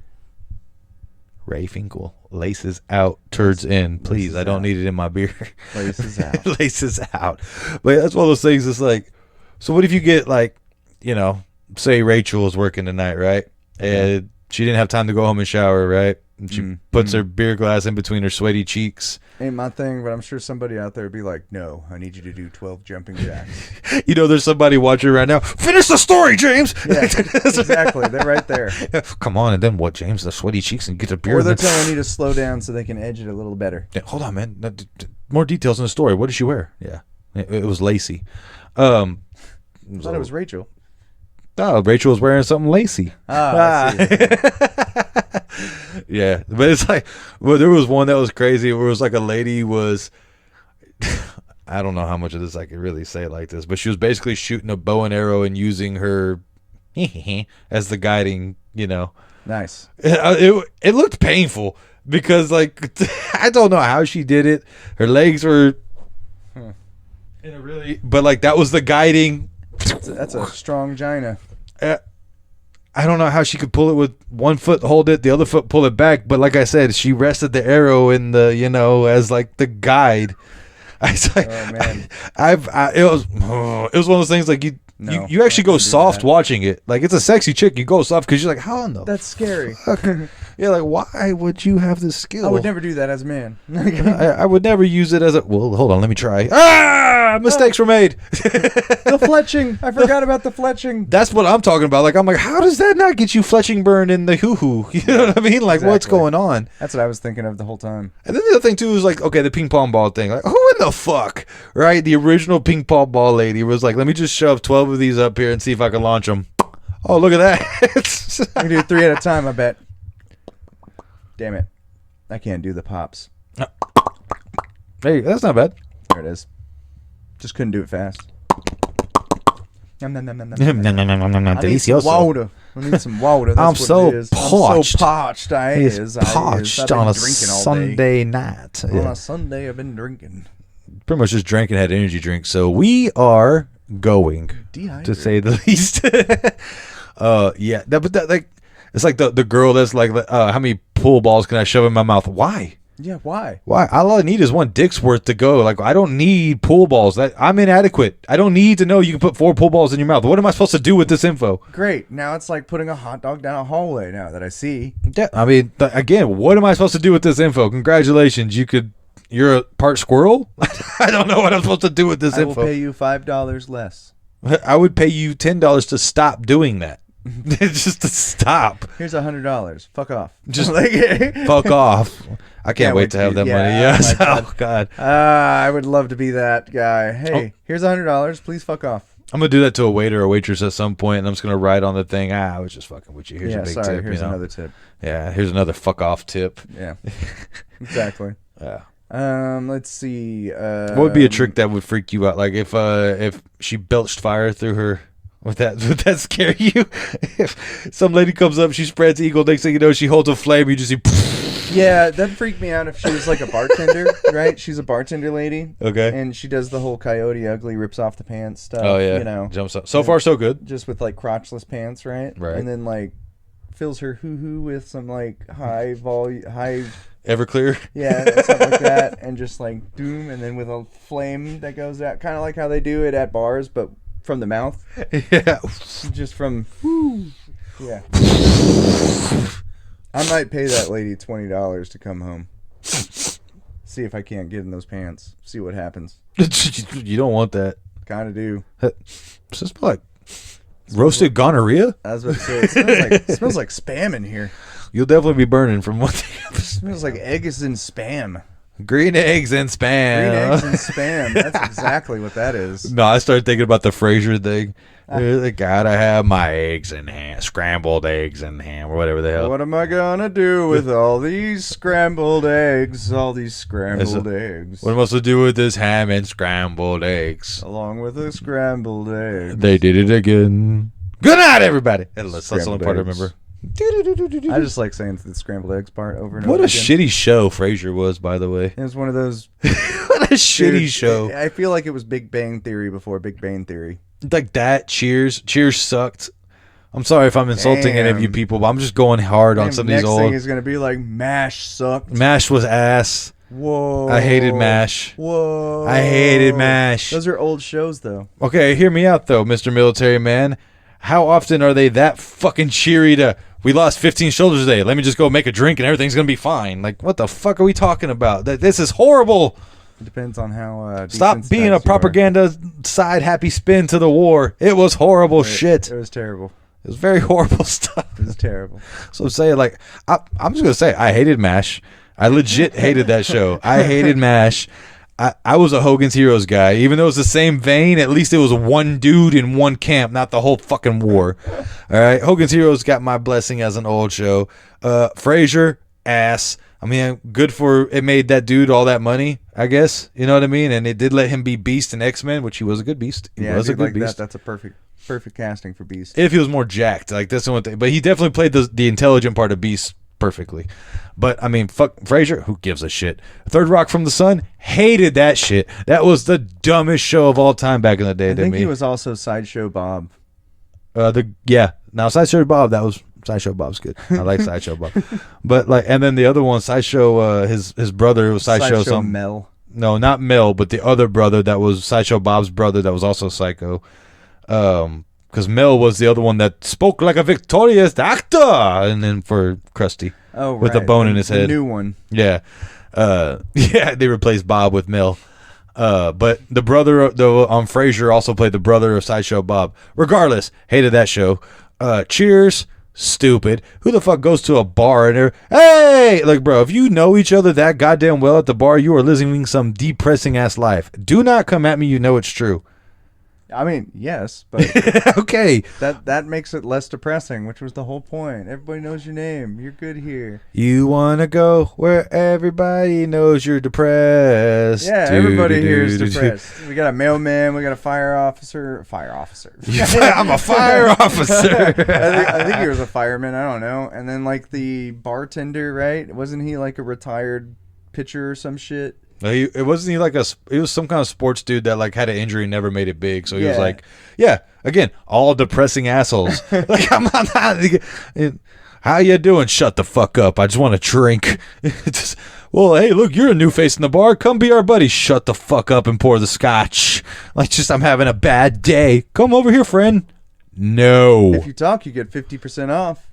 Ray Finkel. Laces out, turds in. Please, laces I don't need it in my beer. Laces out. Laces out. But that's one of those things. It's like, so what if you get like, you know, say Rachel is working tonight, right? And she didn't have time to go home and shower, right? And she puts her beer glass in between her sweaty cheeks. Ain't my thing, but I'm sure somebody out there would be like, no, I need you to do 12 jumping jacks. You know, there's somebody watching right now. Finish the story, James. Yeah, exactly. They're right there. Come on, and then what, James? The sweaty cheeks and get the beer. Or they're telling you to slow down so they can edge it a little better. Yeah, hold on, man. More details in the story. What did she wear? Yeah, it was lacy. I thought it was Rachel. Oh, Rachel was wearing something lacy. Yeah, but it's like, well, there was one that was crazy where it was like a lady was, I don't know how much of this I could really say like this, but she was basically shooting a bow and arrow and using her as the guiding, you know. Nice. It looked painful because, like, I don't know how she did it. Her legs were in a really, but like that was the guiding. That's a strong gina. I don't know how she could pull it with one foot, hold it, the other foot pull it back. But like I said, she rested the arrow in the, you know, as like the guide. I was like, oh man, it was one of those things like you actually go soft watching it. Like it's a sexy chick, you go soft because you're like, how in the that's scary. Yeah, like why would you have this skill? I would never do that as a man. I would never use it as a. Well, hold on, let me try. Mistakes were made. The fletching. I forgot about the fletching. That's what I'm talking about. Like I'm like, how does that not get you fletching burn in the hoo-hoo? You know what I mean? Like what's going on? That's what I was thinking of the whole time. And then the other thing too is like, okay, the ping pong ball thing. Like, who in the fuck, right? The original ping pong ball lady was like, let me just shove 12 of these up here and see if I can launch them. Oh, look at that. We do 3 at a time, I bet. Damn it. I can't do the pops. Hey, that's not bad. There it is. Just couldn't do it fast. I need Delicioso. water. I need some water. That's I'm what so it is. parched. I'm so parched. He's parched on a Sunday night. On a Sunday, I've been drinking. Pretty much just drank and had energy drinks. So we are going, to say the least. Yeah, but that, like, it's like the girl that's like, how many pool balls can I shove in my mouth? Why? Yeah, why? Why? All I need is one dick's worth to go. Like, I don't need pool balls. I'm inadequate. I don't need to know you can put 4 pool balls in your mouth. What am I supposed to do with this info? Great. Now it's like putting a hot dog down a hallway now that I see. Yeah, I mean, again, what am I supposed to do with this info? Congratulations. You're a part squirrel? I don't know what I'm supposed to do with this info. I will pay you $5 less. I would pay you $10 to stop doing that. Just to stop. Here's $100. Fuck off. Just fuck off. I can't wait to have that money. Yes. Oh God. I would love to be that guy. Hey, here's $100. Please fuck off. I'm gonna do that to a waiter or waitress at some point, and I'm just gonna write on the thing. I was just fucking with you. Here's a big tip. Here's another tip. Yeah. Here's another fuck off tip. Yeah. Exactly. Yeah. Let's see. What would be a trick that would freak you out? Like if she belched fire through her. Would that scare you? If some lady comes up, she spreads eagle, next thing you know, she holds a flame, you just see. Yeah, that'd freak me out if she was like a bartender, right? She's a bartender lady. Okay. And she does the whole Coyote Ugly rips off the pants stuff. Oh yeah. You know. Jumps up. So far so good. Just with like crotchless pants, right? Right. And then like fills her hoo-hoo with some like high Everclear. Yeah, something like that, and just like doom, and then with a flame that goes out, kind of like how they do it at bars, but from the mouth. Yeah. Just from. Yeah. I might pay that lady $20 to come home. See if I can't get in those pants. See what happens. You don't want that. Kind of do. Does it smell like Roasted gonorrhea? I was about to say, it smells like spam in here. You'll definitely be burning from one thing. It smells like eggs and spam. Green eggs and spam. Green eggs and spam. That's exactly what that is. No, I started thinking about the Frasier thing. I gotta have my eggs and ham, scrambled eggs and ham, or whatever the hell. What am I gonna do with all these scrambled eggs? All these scrambled eggs. What am I supposed to do with this ham and scrambled eggs? Along with the scrambled eggs. They did it again. Good night, everybody. That's the only part I remember. I just like saying the scrambled eggs part over and over. What a again. Shitty show Frasier was, by the way. It was one of those. What a shitty show. I feel like it was Big Bang Theory before Big Bang Theory. Like that. Cheers sucked. I'm sorry if I'm insulting any of you people, but I'm just going hard on some of these old. Next thing is gonna be like MASH sucked. MASH was ass. Whoa. I hated MASH. Whoa. I hated MASH. Those are old shows, though. Okay, hear me out, though, Mr. Military Man. How often are they that fucking cheery to, we lost 15 shoulders today, let me just go make a drink and everything's going to be fine? Like, what the fuck are we talking about? This is horrible. It depends on how... Stop being a propaganda side happy spin to the war. It was horrible shit. It was terrible. It was very horrible stuff. It was terrible. So I'm saying, like, I'm just going to say, I hated MASH. I legit hated that show. I hated MASH. I was a Hogan's Heroes guy. Even though it was the same vein, at least it was one dude in one camp, not the whole fucking war. All right? Hogan's Heroes got my blessing as an old show. Frasier, ass. I mean, good for it made that dude all that money, I guess. You know what I mean? And it did let him be Beast in X-Men, which he was a good Beast. He was a good Beast. That's a perfect casting for Beast. If he was more jacked. Like, that's the one thing. But he definitely played the intelligent part of Beast perfectly. But I mean, fuck Frasier, who gives a shit? Third Rock from the Sun, hated that shit. That was the dumbest show of all time back in the day. I think he was also Sideshow Bob. Now Sideshow Bob's good. I like Sideshow Bob. But like, and then the other one, Sideshow, his brother was Sideshow something. Mel. No, not Mel, but the other brother that was Sideshow Bob's brother that was also psycho. Because Mel was the other one that spoke like a victorious actor, and then for Krusty, with a bone in his head. The new one. Yeah, they replaced Bob with Mel. But the brother on Frasier also played the brother of Sideshow Bob. Regardless, hated that show. Cheers, stupid. Who the fuck goes to a bar and hey, like, bro, if you know each other that goddamn well at the bar, you are living some depressing ass life. Do not come at me. You know it's true. I mean, yes, but okay. That makes it less depressing, which was the whole point. Everybody knows your name. You're good here. You want to go where everybody knows you're depressed. Yeah, everybody here is depressed. We got a mailman. We got a fire officer. I'm a fire officer. I think he was a fireman. I don't know. And then like the bartender, right? Wasn't he like a retired pitcher or some shit? It wasn't he was some kind of sports dude that like had an injury and never made it big. So he was like, yeah, again, all depressing assholes. Like, I'm not, how you doing? Shut the fuck up. I just want to drink. Well, hey, look, you're a new face in the bar. Come be our buddy. Shut the fuck up and pour the scotch. Like, I'm having a bad day. Come over here, friend. No. If you talk, you get 50% off.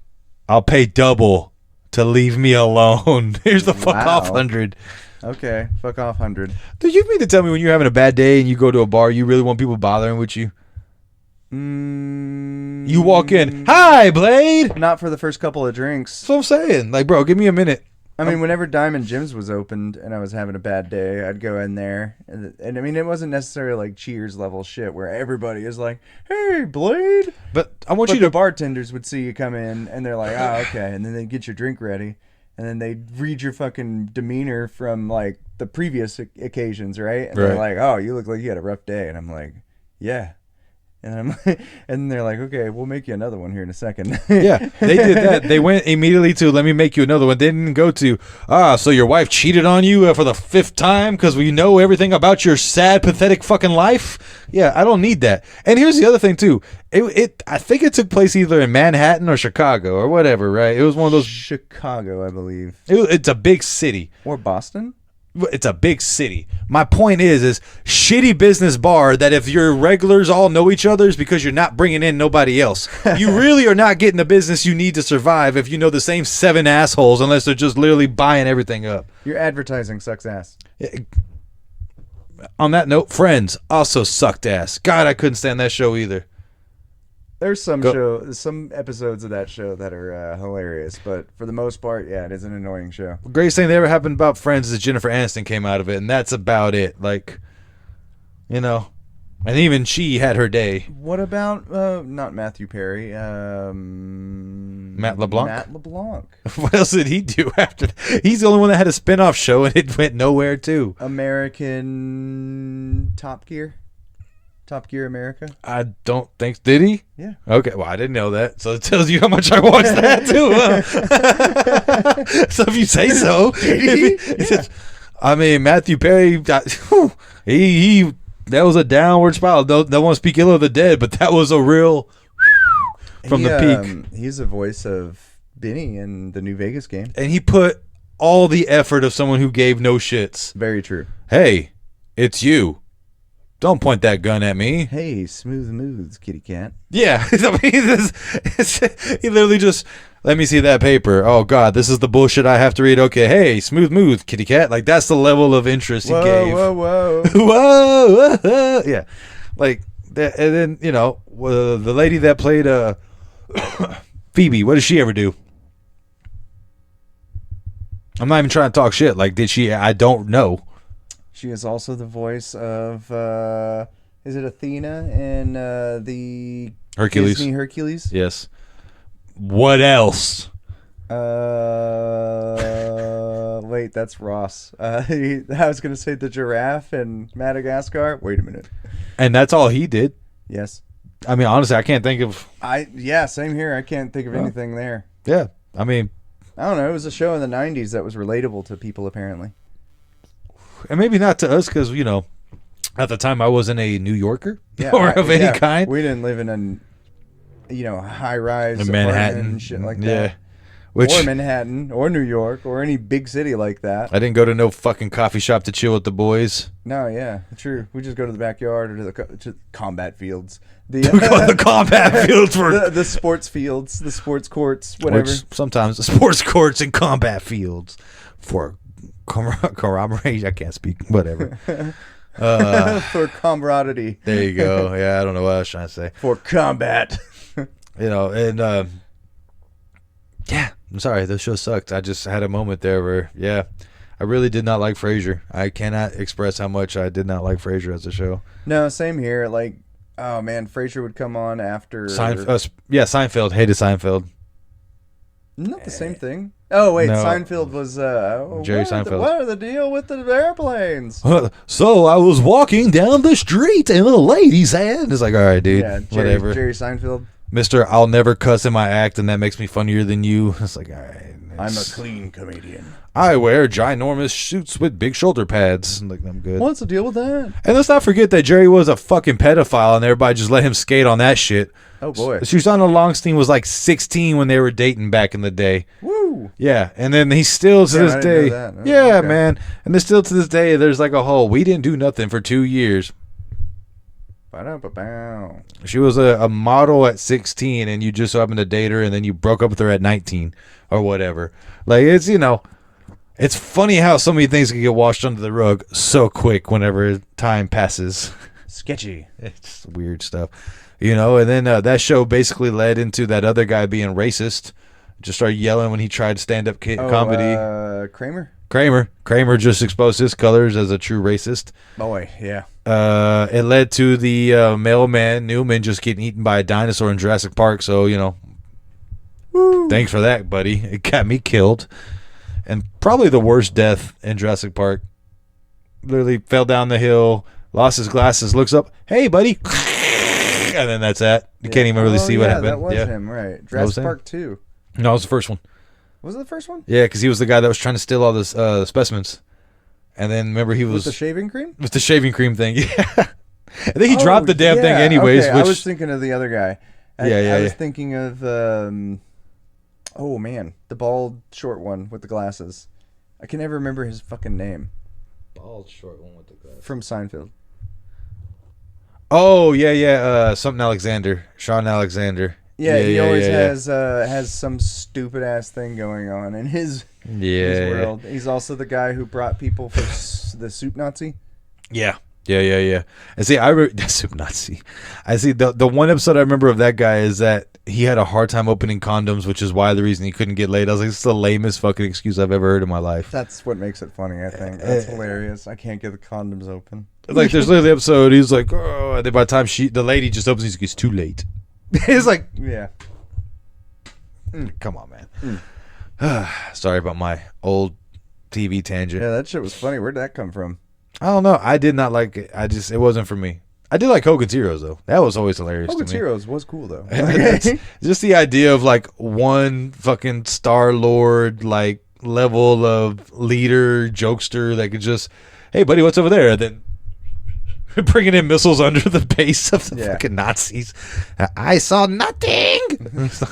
I'll pay double to leave me alone. Here's the fuck off 100. Okay, fuck off 100. Do you mean to tell me when you're having a bad day and you go to a bar, you really want people bothering with you? You walk in, hi, Blade. Not for the first couple of drinks. That's what I'm saying. Like, bro, give me a minute. I mean, whenever Diamond Jim's was opened and I was having a bad day, I'd go in there. And I mean, it wasn't necessarily like Cheers level shit where everybody is like, hey, Blade. But I want you to. The bartenders would see you come in and they're like, oh, okay. And then they'd get your drink ready. And then they read your fucking demeanor from like the previous occasions, right? And they're like, "Oh, you look like you had a rough day." And I'm like, "Yeah." And I'm like, and they're like, "Okay, we'll make you another one here in a second." Yeah, they did that. They went immediately to let me make you another one. They didn't go to so your wife cheated on you for the 5th time because we know everything about your sad, pathetic fucking life. Yeah, I don't need that. And here's the other thing too. I think it took place either in Manhattan or Chicago or whatever, right? It was one of those. Chicago, I believe. It's a big city. Or Boston. It's a big city. My point is shitty business bar that if your regulars all know each other is because you're not bringing in nobody else. You really are not getting the business you need to survive if you know the same 7 assholes unless they're just literally buying everything up. Your advertising sucks ass. On that note, Friends also sucked ass. God, I couldn't stand that show either. There's some episodes of that show that are hilarious, but for the most part, yeah, it is an annoying show. The greatest thing that ever happened about Friends is Jennifer Aniston came out of it, and that's about it. Like, you know, and even she had her day. What about not Matthew Perry? Matt LeBlanc. Matt LeBlanc. What else did he do after that? He's the only one that had a spinoff show, and it went nowhere too. American Top Gear. Top Gear America? I don't think... Did he? Yeah. Okay, well, I didn't know that. So it tells you how much I watched that, too. Huh? So if you say so. Did he? Yeah. I mean, Matthew Perry, he that was a downward spiral. Don't want to speak ill of the dead, but that was a real... from the peak. He's the voice of Benny in the New Vegas game. And he put all the effort of someone who gave no shits. Very true. Hey, it's you. Don't point that gun at me. Hey, smooth moves, kitty cat. Yeah. I mean, he literally just, let me see that paper. Oh, God, this is the bullshit I have to read. Okay, hey, smooth move, kitty cat. Like, that's the level of interest he gave. Whoa. Whoa. Yeah. Like, and then, you know, the lady that played Phoebe, what did she ever do? I'm not even trying to talk shit. Like, did she? I don't know. She is also the voice of, is it Athena in the Hercules? Disney Hercules? Yes. What else? Wait, that's Ross. I was going to say the giraffe in Madagascar. Wait a minute. And that's all he did. Yes. I mean, honestly, I can't think of... Yeah, same here. I can't think of anything there. Yeah. I mean... I don't know. It was a show in the 90s that was relatable to people, apparently. And maybe not to us because, you know, at the time I wasn't a New Yorker yeah, or of any kind. We didn't live in a high-rise in Manhattan and shit like that. Yeah. Or Manhattan or New York or any big city like that. I didn't go to no fucking coffee shop to chill with the boys. No, yeah, true. We just go to the backyard or to the combat fields. The combat fields for the sports fields, the sports courts, whatever. Which sometimes the sports courts and combat fields for corroboration. I can't speak. Whatever. For camaraderie. There you go. Yeah, I don't know what I was trying to say. For combat. You know, and yeah, I'm sorry. The show sucked. I just had a moment there where, yeah, I really did not like Frasier. I cannot express how much I did not like Frasier as a show. No, same here. Like, oh man, Frasier would come on after Seinfeld. Hated Seinfeld. Not the same thing. Oh wait, No. Seinfeld was Jerry Seinfeld. What are the deal with the airplanes? So I was walking down the street and a lady said, "It's like, all right, dude, Yeah, whatever." Jerry Seinfeld. Mr. I'll never cuss in my act, and that makes me funnier than you. It's like, all right. I'm a clean comedian. I wear ginormous suits with big shoulder pads. Like, I'm good. What's the deal with that? And let's not forget that Jerry was a fucking pedophile, and everybody just let him skate on that shit. Oh boy. Susanna Longstein was like 16 when they were dating back in the day. Woo. Yeah, and then he's still to this I didn't day. know that. Oh, yeah, okay. man. And there's still to this day, there's like a whole, we didn't do nothing for 2 years. Ba-da-ba-bow. She was a model at 16, and you just so happened to date her, and then you broke up with her at 19 or whatever. Like, it's, you know, it's funny how so many things can get washed under the rug so quick whenever time passes. Sketchy. It's just weird stuff, you know. And then that show basically led into that other guy being racist. Just started yelling when he tried stand-up comedy. Kramer just exposed his colors as a true racist. Boy, yeah. It led to the mailman Newman just getting eaten by a dinosaur in Jurassic Park. So, you know, woo. Thanks for that, buddy. It got me killed. And probably the worst death in Jurassic Park. Literally fell down the hill, lost his glasses, looks up, hey, buddy. And then that's that. You can't even really see what happened. That was him, right. Jurassic Park 2. No, it was the first one. Was it the first one? Yeah, because he was the guy that was trying to steal all this specimens. And then remember he was with the shaving cream? With the shaving cream thing, yeah. I think he dropped the damn thing anyways. Okay. Which... I was thinking of the other guy. I was thinking of oh man, the bald short one with the glasses. I can never remember his fucking name. Bald short one with the glasses. From Seinfeld. Oh yeah. Something Alexander. Sean Alexander. Yeah, he always has some stupid ass thing going on in his world. He's also the guy who brought people for the soup Nazi. Yeah. Yeah. And see, that's Nazi. I see the one episode I remember of that guy is that he had a hard time opening condoms, which is why the reason he couldn't get laid. I was like, this is the lamest fucking excuse I've ever heard in my life. That's what makes it funny, I think. That's hilarious. I can't get the condoms open. Like, there's literally the episode, he's like, oh, and then by the time the lady just opens, he's like, it's too late. It's like, yeah. Come on, man. Sorry about my old TV tangent. Yeah, that shit was funny. Where'd that come from? I don't know. I did not like it. It wasn't for me. I did like Hogan's Heroes, though. That was always hilarious to me. Hogan's Heroes was cool, though. Just the idea of, like, one fucking Star-Lord, like, level of leader, jokester that could just, hey, buddy, what's over there? And then bringing in missiles under the base of the fucking Nazis. I saw nothing. It's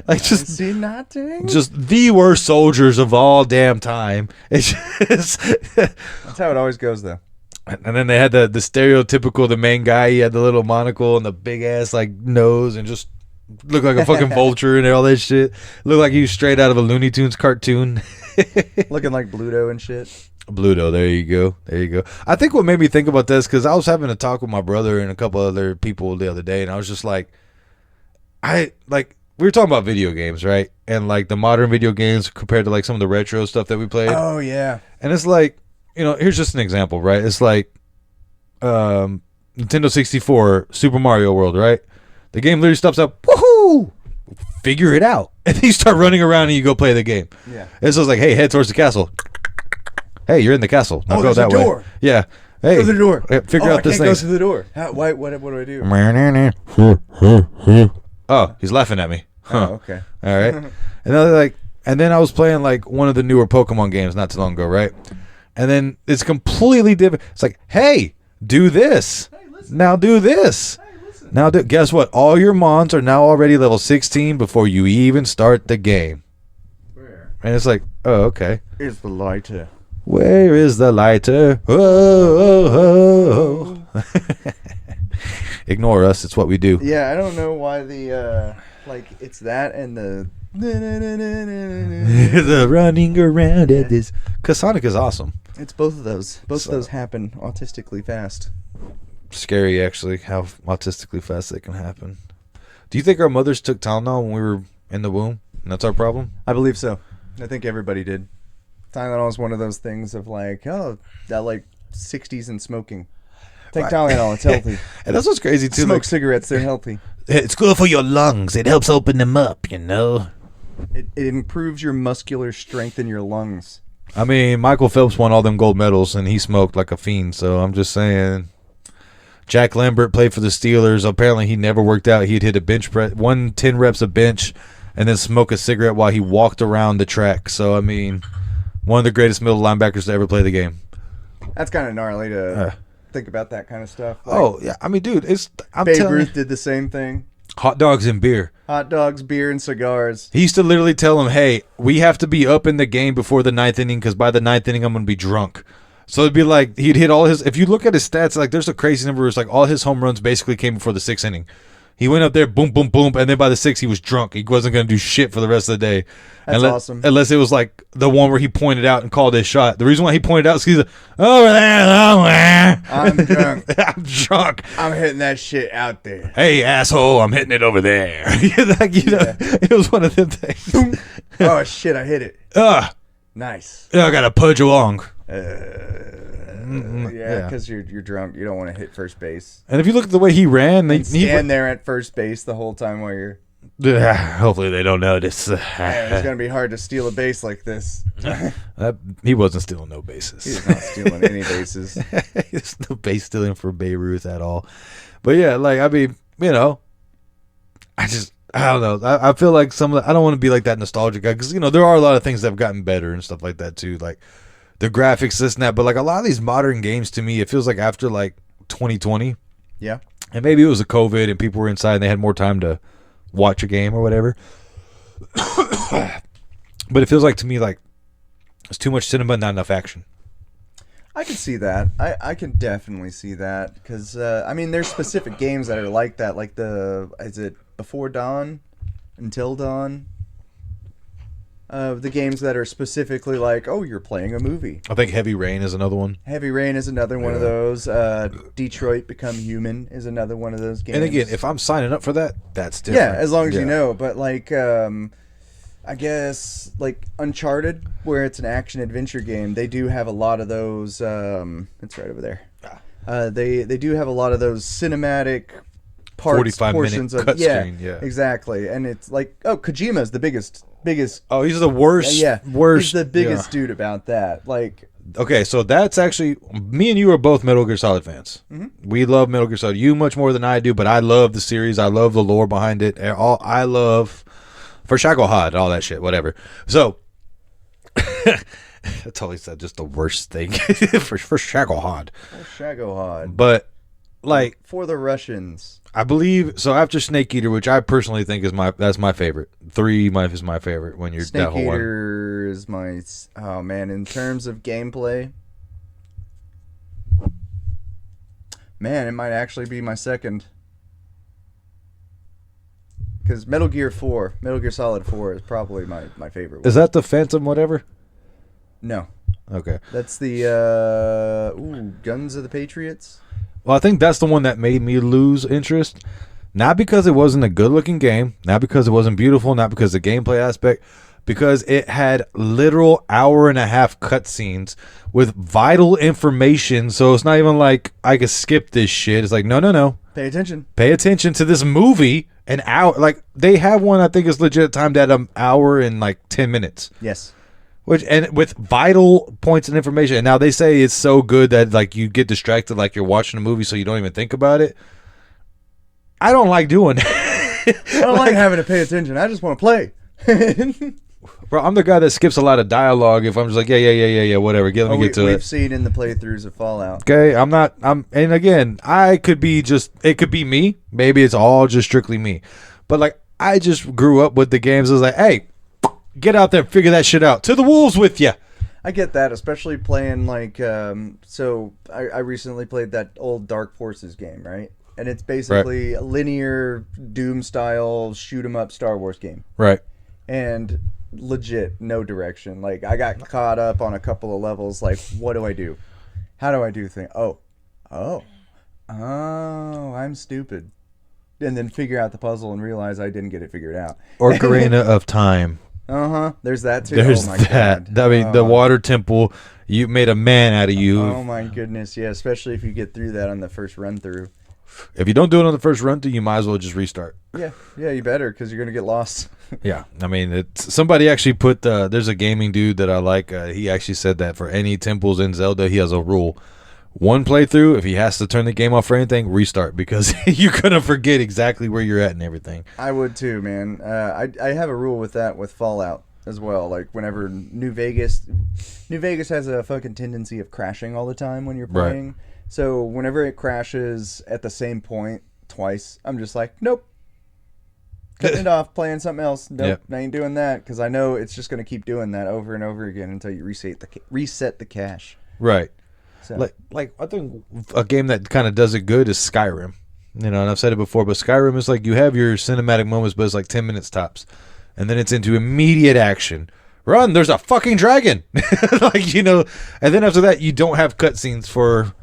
like just see nothing. Just the worst soldiers of all damn time. It's just that's how it always goes, though. And then they had the stereotypical, the main guy. He had the little monocle and the big ass like nose, and just looked like a fucking vulture and all that shit. Looked like he was straight out of a Looney Tunes cartoon. Looking like Bluto and shit. Bluto, there you go. I think what made me think about this, because I was having a talk with my brother and a couple other people the other day, and I was just like, we were talking about video games, right? And like the modern video games compared to like some of the retro stuff that we played. Oh yeah. And it's like, here's just an example, right? It's like Nintendo 64, Super Mario World, right? The game literally stops up, woohoo! Figure it out. And then you start running around and you go play the game. Yeah. And so it's like, hey, head towards the castle. Hey, you're in the castle. Now go that way. Door. Yeah. Hey, go to the door. Figure out this thing. Go to the door. What do I do? Oh, he's laughing at me. Huh. Oh, okay. All right. And then I was playing like one of the newer Pokemon games not too long ago, right? And then it's completely different. It's like, hey, do this. Hey, now do this. Hey, now guess what? All your mons are now already level 16 before you even start the game. Where? And it's like, oh, okay. Here's the lighter. Where is the lighter? Oh. Ignore us. It's what we do. Yeah, I don't know why the it's that and the the running around at this. Because Sonic is awesome. It's both of those. Both of those happen autistically fast. Scary, actually, how autistically fast they can happen. Do you think our mothers took Tylenol when we were in the womb, and that's our problem? I believe so. I think everybody did. Tylenol is one of those things of like, oh, that like 60s and smoking. Take Tylenol, it's healthy. And that's what's crazy too. Smoke cigarettes, they're healthy. It's good for your lungs. It helps open them up, It improves your muscular strength in your lungs. I mean, Michael Phelps won all them gold medals, and he smoked like a fiend. So I'm just saying. Jack Lambert played for the Steelers. Apparently, he never worked out. He'd hit a bench press, 10 reps of bench, and then smoke a cigarette while he walked around the track. So I mean, one of the greatest middle linebackers to ever play the game. That's kind of gnarly to think about that kind of stuff. Like, yeah, I mean, dude, Babe Ruth did the same thing. Hot dogs and beer. Hot dogs, beer, and cigars. He used to literally tell him, hey, we have to be up in the game before the 9th inning because by the 9th inning, I'm going to be drunk. So it'd be like he'd hit all his. If you look at his stats, like there's a crazy number. It's like all his home runs basically came before the 6th inning. He went up there, boom, boom, boom, and then by the 6th, he was drunk. He wasn't going to do shit for the rest of the day. That's awesome. Unless it was like the one where he pointed out and called his shot. The reason why he pointed out is because he's like, over there somewhere. I'm drunk. I'm drunk. I'm hitting that shit out there. Hey, asshole, I'm hitting it over there. It was one of them things. Oh, shit, I hit it. Nice. I got to pudge along. Yeah, because you're drunk. You don't want to hit first base. And if you look at the way he ran, he stand there at first base the whole time while you're. Hopefully they don't notice. It's gonna be hard to steal a base like this. He wasn't stealing no bases. He's not stealing any bases. There's no base stealing for Babe Ruth at all. But yeah, like I mean, I don't know. I feel like I don't want to be like that nostalgic guy because there are a lot of things that have gotten better and stuff like that too. Like the graphics, this and that. But like a lot of these modern games, to me, it feels like after like 2020. Yeah. And maybe it was a COVID and people were inside and they had more time to watch a game or whatever. But it feels like to me like it's too much cinema, not enough action. I can see that. I can definitely see that because I mean there's specific games that are like that. Like is it Before Dawn, Until Dawn? The games that are specifically like, oh, you're playing a movie. I think Heavy Rain is another one. Heavy Rain is another one of those. Detroit Become Human is another one of those games. And again, if I'm signing up for that, that's different. Yeah, as long as you know. But like, I guess like Uncharted, where it's an action adventure game, they do have a lot of those. It's right over there. They do have a lot of those cinematic parts, 45-minute cutscene. Yeah, exactly. And it's like, oh, Kojima's the biggest. Oh, he's the worst. Worst. He's the biggest dude about that. Like, okay, so that's actually, me and you are both Metal Gear Solid fans. Mm-hmm. We love Metal Gear Solid. You much more than I do, but I love the series. I love the lore behind it. I love for Shagohod, all that shit, whatever. So, I totally said just the worst thing for Shagohod. Shagohod. But like for the Russians, I believe so. After Snake Eater, which I personally think is that's my favorite. 3 is my favorite when you're Snake Eater is my in terms of gameplay, man, it might actually be my second. Because Metal Gear Solid 4 is probably my favorite one. Is that the Phantom whatever? No. Okay. That's the Guns of the Patriots. Well, I think that's the one that made me lose interest. Not because it wasn't a good-looking game, not because it wasn't beautiful, not because of the gameplay aspect, because it had literal hour-and-a-half cutscenes with vital information, so it's not even like I could skip this shit. It's like, no. Pay attention. Pay attention to this movie. An hour. Like, they have one I think is legit timed at an hour and like 10 minutes. Yes. And with vital points and information. And now they say it's so good that like you get distracted like you're watching a movie so you don't even think about it. I don't like doing that. I don't like having to pay attention. I just want to play. Bro, I'm the guy that skips a lot of dialogue if I'm just like, yeah, whatever. Let me get to it. We've seen in the playthroughs of Fallout. Okay, and again, it could be me. Maybe it's all just strictly me. But like, I just grew up with the games. I was like, hey, get out there and figure that shit out. To the wolves with you. I get that, especially playing like, so I recently played that old Dark Forces game, right? And it's basically a linear Doom style shoot 'em up Star Wars game. Right. And legit, no direction. Like, I got caught up on a couple of levels. Like, what do I do? How do I do things? Oh, I'm stupid. And then figure out the puzzle and realize I didn't get it figured out. Ocarina of Time. There's that too. There's that. I mean, the water temple. You made a man out of you. Oh my goodness, yeah. Especially if you get through that on the first run through. If you don't do it on the first run through, you might as well just restart. Yeah, you better, because you're gonna get lost. Yeah, I mean, somebody actually put there's a gaming dude that I like. He actually said that for any temples in Zelda, he has a rule: 1 playthrough. If he has to turn the game off for anything, restart, because you're gonna forget exactly where you're at and everything. I would too, man. I have a rule with that with Fallout as well. Like, whenever New Vegas has a fucking tendency of crashing all the time when you're playing. Right. So whenever it crashes at the same point twice, I'm just like, nope. Cutting it off, playing something else. Nope, I ain't doing that, because I know it's just going to keep doing that over and over again until you reset the cache. Right. So. Like I think a game that kind of does it good is Skyrim. You know, and I've said it before, but Skyrim is like you have your cinematic moments, but it's like 10 minutes tops. And then it's into immediate action. Run, there's a fucking dragon. Like, you know, and then after that, you don't have cutscenes for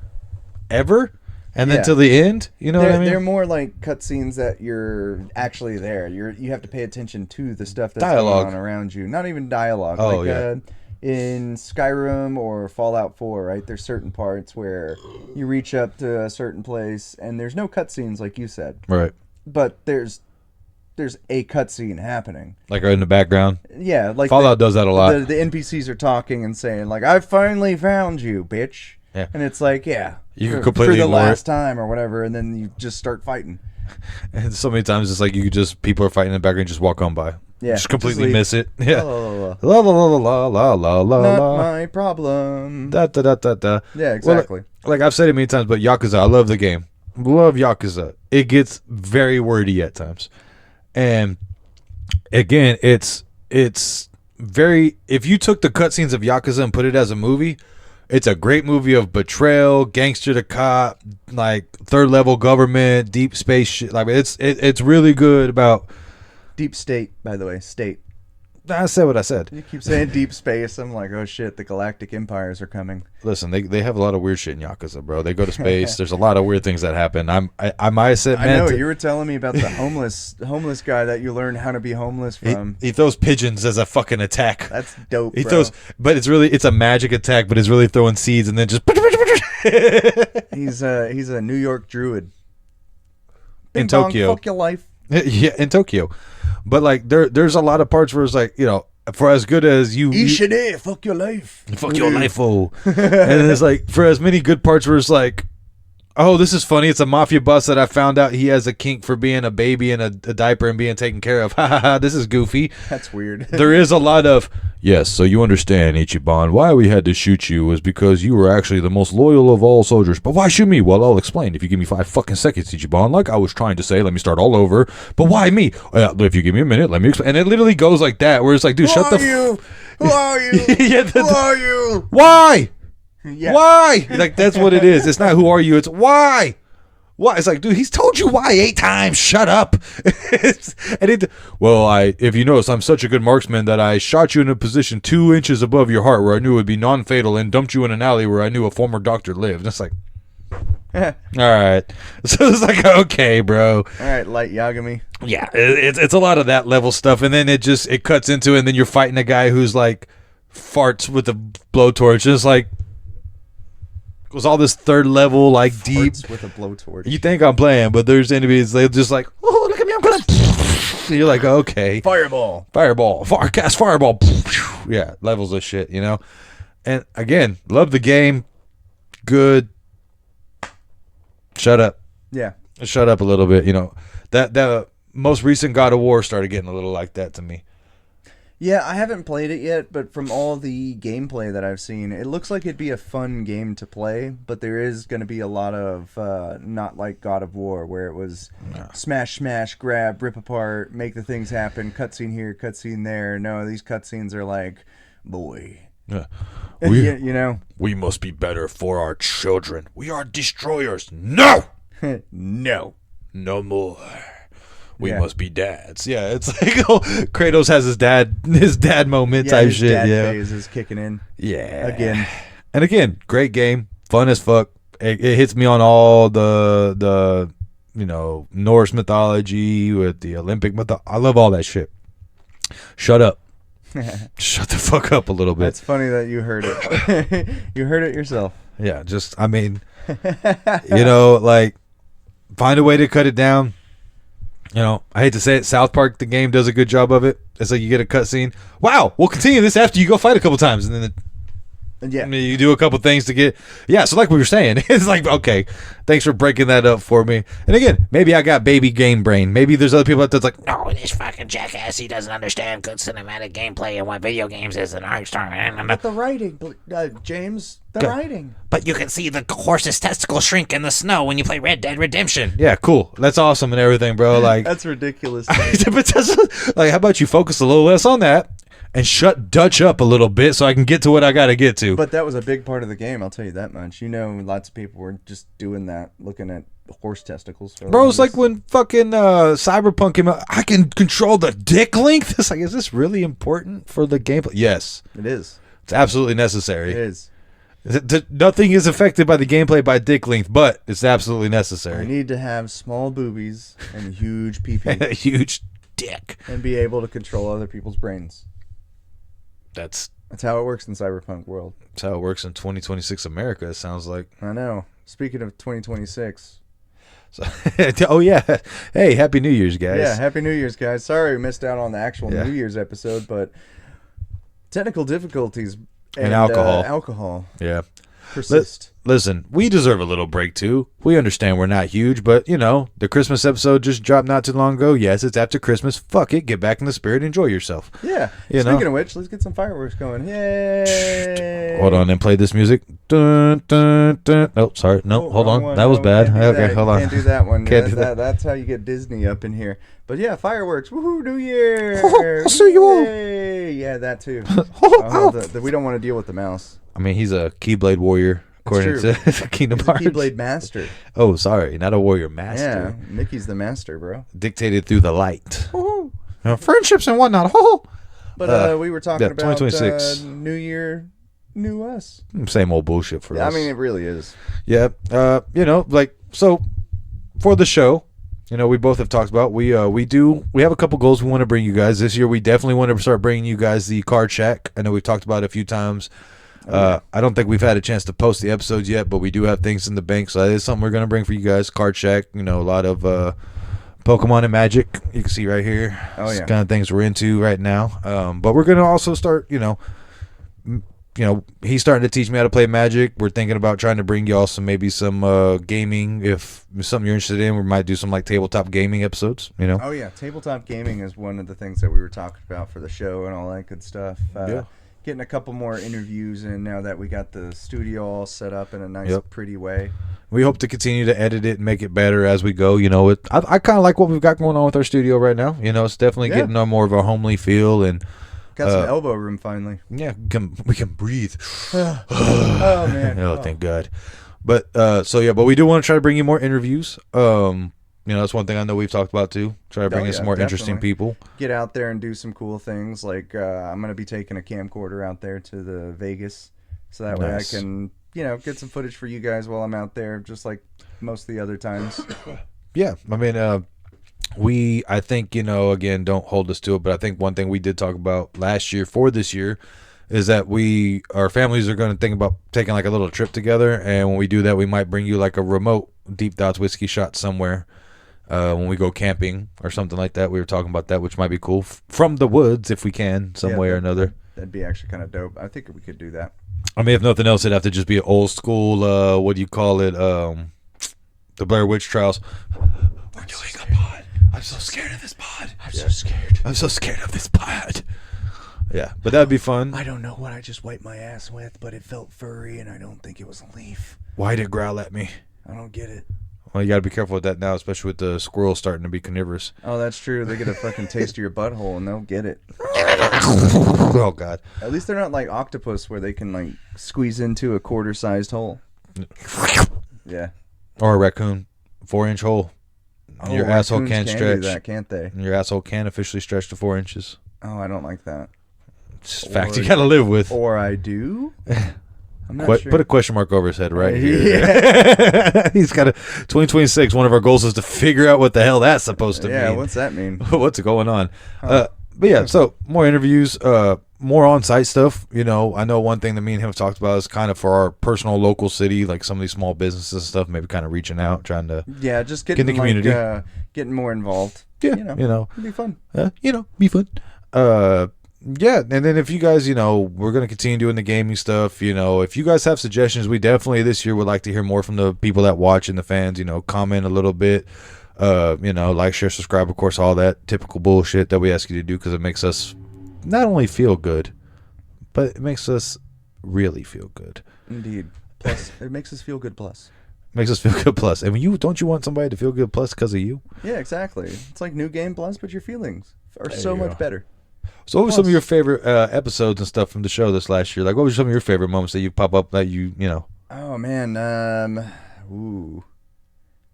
ever, and then till the end, you know what I mean? They're more like cutscenes that you're actually there. You have to pay attention to the stuff that's dialogue going on around you. Not even dialogue. Oh, like, in Skyrim or Fallout 4, right? There's certain parts where you reach up to a certain place, and there's no cutscenes, like you said. Right. But there's a cutscene happening, like in the background. Yeah, like Fallout does that a lot. The NPCs are talking and saying like, "I finally found you, bitch." Yeah. And it's like, you can completely for the last it. time or whatever, and then you just start fighting. And so many times it's like you just people are fighting in the background, just walk on by. Yeah, just completely miss it. Yeah, la la. Not my problem. Da da da da da. Yeah, exactly. Well, like I've said it many times, but Yakuza, I love the game. Love Yakuza. It gets very wordy at times, and again, it's very. If you took the cutscenes of Yakuza and put it as a movie. It's a great movie of betrayal, gangster to cop, like third level government, deep space shit. Like it's really good about deep state, by the way, state. I said what I said. You keep saying deep space. I'm like, oh shit, the galactic empires are coming. Listen, they have a lot of weird shit in Yakuza, bro. They go to space. There's a lot of weird things that happen. I might say, man. I know you were telling me about the homeless guy that you learn how to be homeless from. He throws pigeons as a fucking attack. That's dope. He throws, but it's a magic attack, but it's really throwing seeds and then just. He's a New York druid. In Tokyo. Fuck your life. Yeah, in Tokyo. But like there's a lot of parts where it's like, you know, for as good as you fuck your life. Fuck your life, oh. And it's like for as many good parts where it's like, oh, this is funny. It's a mafia boss that I found out he has a kink for being a baby in a diaper and being taken care of. Ha ha ha, this is goofy. That's weird. There is a lot of, yes, so you understand, Ichiban, why we had to shoot you was because you were actually the most loyal of all soldiers. But why shoot me? Well, I'll explain. If you give me 5 fucking seconds, Ichiban, like I was trying to say, let me start all over. But why me? If you give me a minute, let me explain. And it literally goes like that, where it's like, dude, shut the Who are you? Yeah, who are you? Why? Yeah. Why? Like, that's what it is. It's not who are you, it's why. Why? It's like, dude, he's told you why 8 times. Shut up. If you notice, I'm such a good marksman that I shot you in a position 2 inches above your heart where I knew it would be non-fatal and dumped you in an alley where I knew a former doctor lived. And it's like, all right. So it's like, okay, bro. All right, light Yagami. Yeah, it's a lot of that level stuff. And then it cuts into it, and then you're fighting a guy who's like farts with a blowtorch. And it's like, was all this third level like deep with a blowtorch. You think I'm playing, but there's enemies they just like, oh, look at me, I'm gonna. And you're like, okay, fireball, cast fireball. Yeah, levels of shit, you know. And again, love the game. Good. Shut up. Yeah, shut up a little bit. You know that the most recent God of War started getting a little like that to me. Yeah, I haven't played it yet, but from all the gameplay that I've seen, it looks like it'd be a fun game to play, but there is going to be a lot of, not like God of War, where it was smash, grab, rip apart, make the things happen, cutscene here, cutscene there. No, these cutscenes are like, boy. Yeah. You know? We must be better for our children. We are destroyers. No! No. No more. We must be dads. Yeah, it's like, oh, Kratos has his dad moment type his shit. Dad yeah, phase is kicking in. Yeah, again, great game, fun as fuck. It hits me on all the Norse mythology with the Olympic mythology. I love all that shit. Shut up. Shut the fuck up a little bit. It's funny that you heard it. You heard it yourself. Yeah, like find a way to cut it down. You know, I hate to say it, South Park, the game, does a good job of it. It's like you get a cutscene. Wow, we'll continue this after you go fight a couple times. And then you do a couple things to get... Yeah, so like we were saying, it's like, okay, thanks for breaking that up for me. And again, maybe I got baby game brain. Maybe there's other people out there's like, no, this fucking jackass, he doesn't understand good cinematic gameplay and what video games is an art star. But the writing, James, writing. But you can see the horse's testicles shrink in the snow when you play Red Dead Redemption. Yeah, cool. That's awesome and everything, bro. Like that's ridiculous. Like, how about you focus a little less on that? And shut Dutch up a little bit so I can get to what I got to get to. But that was a big part of the game, I'll tell you that much. You know, lots of people were just doing that, looking at horse testicles. Bro, it's like when fucking Cyberpunk came out, I can control the dick length. It's like, is this really important for the gameplay? Yes. It is. It's absolutely necessary. It is. Nothing is affected by the gameplay by dick length, but it's absolutely necessary. You need to have small boobies and huge pee-pee. A huge dick. And be able to control other people's brains. That's how it works in Cyberpunk world. That's how it works in 2026 America, it sounds like. I know. Speaking of 2026. So, oh, yeah. Hey, Happy New Year's, guys. Yeah, Happy New Year's, guys. Sorry we missed out on the actual New Year's episode, but technical difficulties and alcohol. Yeah. Persist. Listen, we deserve a little break too. We understand we're not huge, but you know, the Christmas episode just dropped not too long ago. Yes, it's after Christmas. Fuck it, get back in the spirit, enjoy yourself. Yeah. Speaking of which, let's get some fireworks going. Yay! Hold on and play this music. Dun, dun, dun. Oh, sorry. No, hold on. That was bad. Okay, hold on. Can't do that one. Can't do that. That's how you get Disney up in here. But yeah, fireworks. Woohoo! New Year! I'll see you all. Yeah, that too. We don't want to deal with the mouse. I mean, he's a Keyblade warrior. According to Kingdom Hearts. Keyblade master. Oh, sorry. Not a warrior master. Yeah, Mickey's the master, bro. Dictated through the light. Friendships and whatnot. But we were talking about 2026. New Year, new us. Same old bullshit for us. I mean, it really is. Yeah. So for the show, we both have talked about we have a couple goals we want to bring you guys this year. We definitely want to start bringing you guys the Card Shack. I know we've talked about it a few times. I don't think we've had a chance to post the episodes yet, but we do have things in the bank, so that is something we're going to bring for you guys. Card Shack, a lot of Pokemon and Magic, you can see right here. It's kind of things we're into right now. But we're going to also start, he's starting to teach me how to play Magic. We're thinking about trying to bring y'all some gaming. If it's something you're interested in, we might do some tabletop gaming episodes, Oh yeah, tabletop gaming is one of the things that we were talking about for the show and all that good stuff. Getting a couple more interviews in now that we got the studio all set up in a nice, pretty way. We hope to continue to edit it and make it better as we go. I kind of like what we've got going on with our studio right now. It's definitely getting more of a homely feel and got some elbow room finally. Yeah, we can breathe. Oh man! Thank God. But but we do want to try to bring you more interviews. That's one thing I know we've talked about too. Try to bring in some more interesting people. Get out there and do some cool things. Like I'm going to be taking a camcorder out there to the Vegas, so that way I can, get some footage for you guys while I'm out there, just like most of the other times. Yeah, I mean, I think again, don't hold us to it, but I think one thing we did talk about last year for this year is that our families are going to think about taking like a little trip together, and when we do that, we might bring you like a remote Deep Thoughts whiskey shot somewhere. When we go camping or something like that. We were talking about that, which might be cool. From the woods, if we can, some way or another. That'd be actually kind of dope. I think we could do that. I mean, if nothing else, it'd have to just be an old school, what do you call it, the Blair Witch Trials. We're doing a pod. I'm so scared of this pod. I'm so scared. I'm so scared of this pod. Yeah, but that'd be fun. I don't know what I just wiped my ass with, but it felt furry, and I don't think it was a leaf. Why'd it growl at me? I don't get it. Well, you got to be careful with that now, especially with the squirrels starting to be carnivorous. Oh, that's true. They get a fucking taste of your butthole, and they'll get it. Oh, God. At least they're not like octopus where they can, like, squeeze into a quarter-sized hole. Yeah. Or a raccoon. 4-inch hole. Oh, your asshole can't stretch. Do that, can't they? Your asshole can officially stretch to 4 inches. Oh, I don't like that. It's a fact you got to live with. Or I do? I'm not sure. Put a question mark over his head right here. Yeah. He's got 2026. One of our goals is to figure out what the hell that's supposed to mean. Yeah, what's that mean? What's going on? But yeah, so more interviews, more on-site stuff. I know one thing that me and him have talked about is kind of for our personal local city, like some of these small businesses and stuff, maybe kind of reaching out, trying to just getting get in the community, getting more involved. Yeah, it'd be fun. Be fun. Yeah, and then if you guys, we're going to continue doing the gaming stuff. If you guys have suggestions, we definitely this year would like to hear more from the people that watch and the fans. Comment a little bit. Like, share, subscribe, of course, all that typical bullshit that we ask you to do because it makes us not only feel good, but it makes us really feel good. Indeed. Plus, it makes us feel good. Plus, makes us feel good. Plus, and don't you want somebody to feel good? Plus, because of you. Yeah, exactly. It's like New Game Plus, but your feelings are so much better. So what were some of your favorite episodes and stuff from the show this last year? Like, what were some of your favorite moments that you pop up that Oh, man.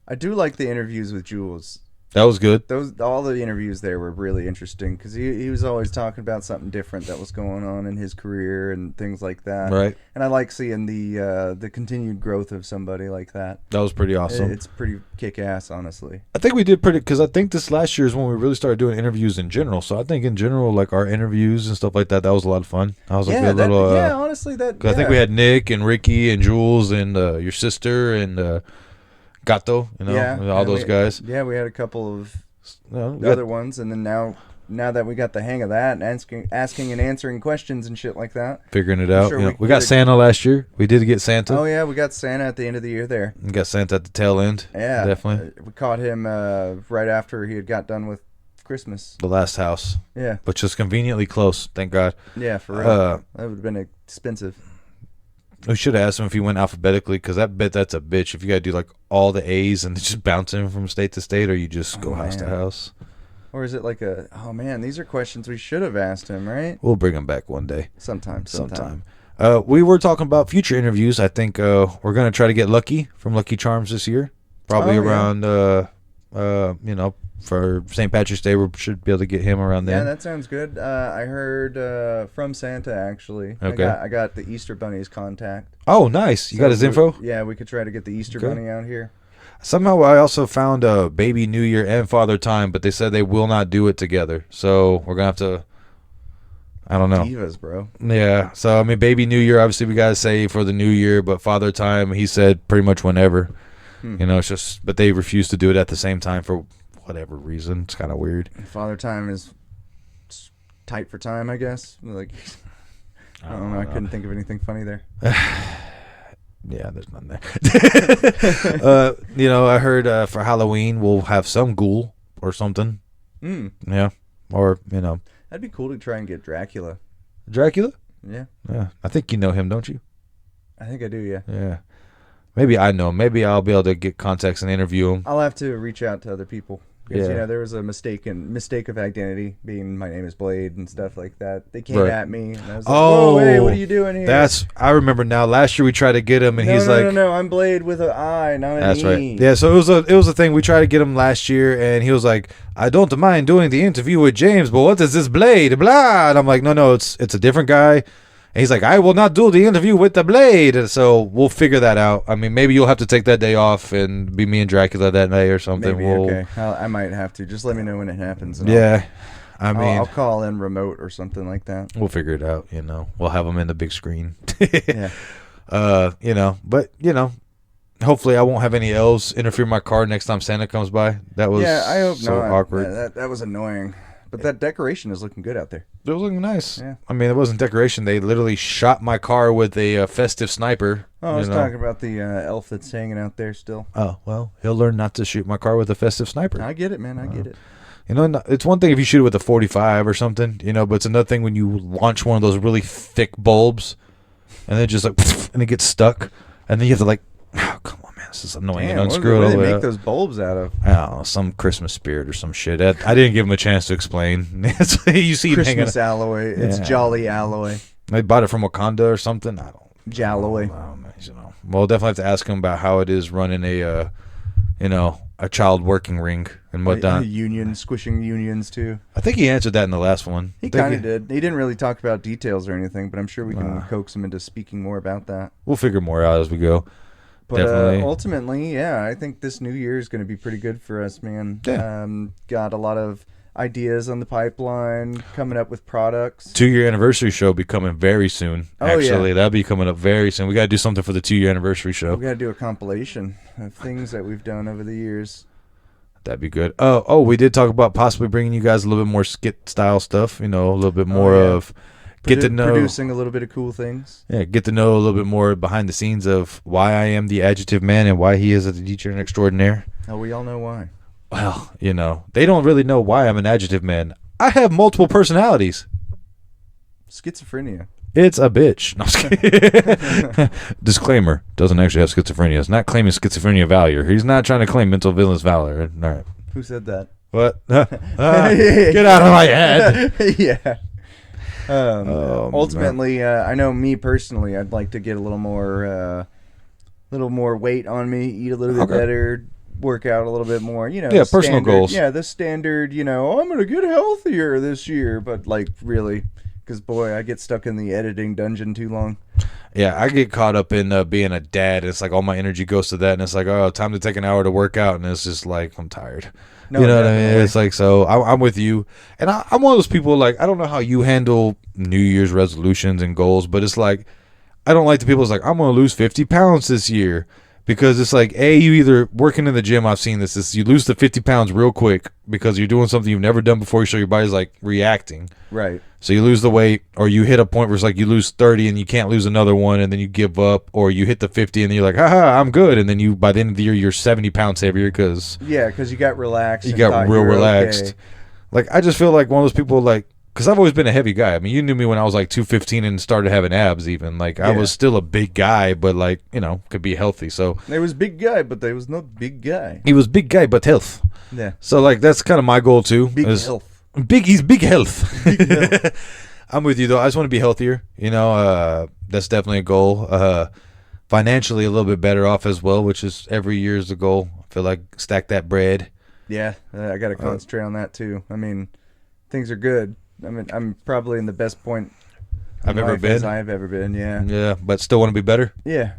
I do like the interviews with Jules. That was good. All the interviews there were really interesting because he was always talking about something different that was going on in his career and things like that. Right. And I like seeing the continued growth of somebody like that. That was pretty awesome. It's pretty kick-ass, honestly. I think we did pretty because I think this last year is when we really started doing interviews in general. So I think in general, like our interviews and stuff like that, that was a lot of fun. I was like a little. Honestly, that. I think we had Nick and Ricky and Jules and your sister and. Gato, all those guys. Yeah, we had a couple of other ones, and then now that we got the hang of that, and asking and answering questions and shit like that, figuring it out. Sure we got Santa last year. We did get Santa. Oh yeah, we got Santa at the end of the year there. We got Santa at the tail end. Yeah, definitely. We caught him right after he had got done with Christmas. The last house. Yeah, but just conveniently close. Thank God. Yeah, for real. That would have been expensive. We should have asked him if he went alphabetically because that's a bitch. If you got to do like all the A's and just bouncing from state to state, or you just go house to house. Or is it like these are questions we should have asked him, right? We'll bring him back one day. Sometime. We were talking about future interviews. I think we're going to try to get Lucky from Lucky Charms this year. Probably around for St. Patrick's Day, we should be able to get him around then. Yeah, that sounds good. I heard from Santa, actually. Okay. I got the Easter Bunny's contact. Oh, nice. You got his info? Yeah, we could try to get the Easter Bunny out here. Somehow I also found Baby New Year and Father Time, but they said they will not do it together. So we're going to have to, I don't know. Divas, bro. Yeah. So, I mean, Baby New Year, obviously we got to say for the New Year, but Father Time, he said pretty much whenever. It's just, but they refuse to do it at the same time for whatever reason. It's kind of weird. Father Time is tight for time, I guess. Like, I don't know. I couldn't think of anything funny there. Yeah, there's none there. I heard for Halloween we'll have some ghoul or something. Yeah. Or, That'd be cool to try and get Dracula. Dracula? Yeah. Yeah. I think you know him, don't you? I think I do, yeah. Yeah. Maybe I know him. Maybe I'll be able to get contacts and interview him. I'll have to reach out to other people. Because, Yeah. there was a mistake of identity, being my name is Blade and stuff like that. They came Right. at me, and I was like, "Oh, hey, what are you doing here?" I remember now. Last year we tried to get him, and he's like, "No, I'm Blade with an I, not an That's E." right. Yeah, so it was a thing. We tried to get him last year, and he was like, "I don't mind doing the interview with James, but what is this Blade? Blah." And I'm like, "No, it's a different guy." And he's like, "I will not do the interview with the Blade." And so we'll figure that out. I mean, maybe you'll have to take that day off and be me and Dracula that day or something. Maybe, okay. I might have to. Just let me know when it happens. And Yeah. I'll call in remote or something like that. We'll figure it out. We'll have him in the big screen. Yeah. But hopefully I won't have any elves interfere with my car next time Santa comes by. That was I hope so not. awkward. That was annoying. But that decoration is looking good out there. It was looking nice. Yeah. I mean, it wasn't decoration. They literally shot my car with a festive sniper. Oh, I was talking about the elf that's hanging out there still. Oh, well, he'll learn not to shoot my car with a festive sniper. I get it, man. I get it. It's one thing if you shoot it with a 45 or something, but it's another thing when you launch one of those really thick bulbs and then just like, and it gets stuck. And then you have to like, oh, come on, man, this is annoying. Damn, unscrew what it do all they the way make out. those bulbs out of? I don't know, some Christmas spirit or some shit. I didn't give him a chance to explain. You see him hanging. Christmas alloy. It's Yeah. jolly alloy. They bought it from Wakanda or something. I don't Jalloy. know. We'll definitely have to ask him about how it is running a child working ring and whatnot. Union, squishing unions too. I think he answered that in the last one. He kind of did. He didn't really talk about details or anything, but I'm sure we can coax him into speaking more about that. We'll figure more out as we go. But Definitely. Ultimately, yeah, I think this new year is going to be pretty good for us, man. Yeah. Got a lot of ideas on the pipeline, coming up with products. 2-year anniversary show be coming very soon. Oh, Actually, yeah. that'll be coming up very soon. We got to do something for the 2-year anniversary show. We got to do a compilation of things that we've done over the years. That'd be good. Oh, we did talk about possibly bringing you guys a little bit more skit style stuff. A little bit more of get to know, producing a little bit of cool things. Yeah, get to know a little bit more behind the scenes of why I am the adjective man and why he is a teacher extraordinaire. Oh, we all know why. Well, they don't really know why I'm an adjective man. I have multiple personalities. Schizophrenia. It's a bitch. No, I'm just kidding. Disclaimer: doesn't actually have schizophrenia. It's not claiming schizophrenia valor. He's not trying to claim mental illness valor. All right. Who said that? What? Get out of my head. Yeah. Ultimately, I know me personally, I'd like to get a little more weight on me, eat a little bit better, work out a little bit more. Yeah, personal goals. Yeah, the standard. I'm gonna get healthier this year, but like really, because boy, I get stuck in the editing dungeon too long. Yeah, I get caught up in being a dad. It's like all my energy goes to that, and it's like, oh, time to take an hour to work out, and it's just like I'm tired. No, you know what I definitely. mean? It's like, so I'm with you, and I'm one of those people. Like, I don't know how you handle New Year's resolutions and goals, but it's like I don't like the people. It's like I'm gonna lose 50 pounds this year. Because it's like, you either working in the gym, I've seen this, is you lose the 50 pounds real quick because you're doing something you've never done before, so your body's like reacting. Right. So you lose the weight, or you hit a point where it's like you lose 30 and you can't lose another one, and then you give up, or you hit the 50 and you're like, haha, I'm good. And then by the end of the year, you're 70 pounds heavier because you got relaxed. You got real relaxed. Okay. Like, I just feel like one of those people, like, because I've always been a heavy guy. I mean, you knew me when I was like 215 and started having abs even. Like, I was still a big guy, but like, could be healthy. So there was big guy, but there was not big guy. He was big guy, but health. Yeah. So like, that's kind of my goal too. Big health. He's big health. Big health. I'm with you though. I just want to be healthier. That's definitely a goal. Financially a little bit better off as well, which is every year is the goal. I feel like stack that bread. Yeah, I got to concentrate on that too. I mean, things are good. I mean, I'm probably in the best point I've ever been. I've ever been. Yeah. Yeah, but still want to be better. Yeah.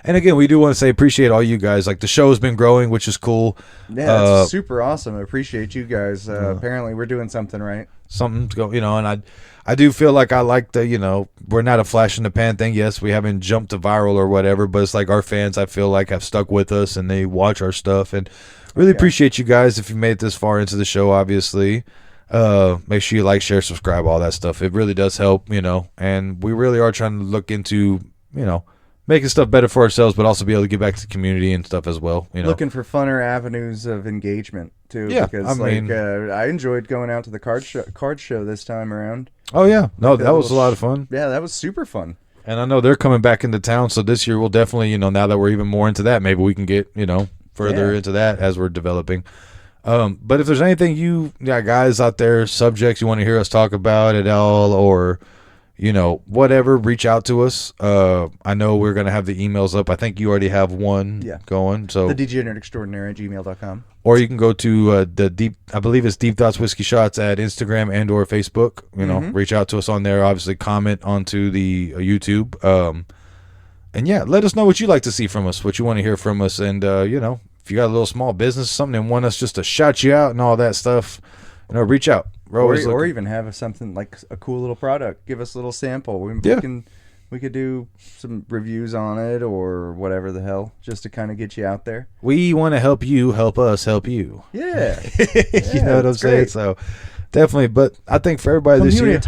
And again, we do want to say appreciate all you guys. Like the show has been growing, which is cool. Yeah, that's super awesome. I appreciate you guys. Apparently, we're doing something right. Something's going, and I do feel like I like the, we're not a flash in the pan thing. Yes, we haven't jumped to viral or whatever, but it's like our fans, I feel like, have stuck with us and they watch our stuff. And really appreciate you guys if you made it this far into the show, obviously. Make sure you like, share, subscribe, all that stuff. It really does help, and we really are trying to look into, making stuff better for ourselves, but also be able to give back to the community and stuff as well. Looking for funner avenues of engagement too. Yeah, because I enjoyed going out to the card show this time around. Oh yeah, no, that was a lot of fun. Yeah, that was super fun. And I know they're coming back into town, so this year we'll definitely, now that we're even more into that, maybe we can get, further into that as we're developing. But if there's anything you guys out there, subjects you want to hear us talk about at all, or whatever, reach out to us. I know we're going to have the emails up. I think you already have one going. So the degenerateextraordinaire@gmail.com. Or you can go to I believe it's Deep Thoughts Whiskey Shots at Instagram and or Facebook. Reach out to us on there. Obviously, comment onto the YouTube. And let us know what you'd like to see from us, what you want to hear from us. And, if you got a little small business, something and want us just to shout you out and all that stuff, reach out. Or even have something like a cool little product. Give us a little sample. We could do some reviews on it or whatever the hell, just to kind of get you out there. We want to help you help us help you. Yeah. You know what I'm saying? So definitely. But I think for everybody this year.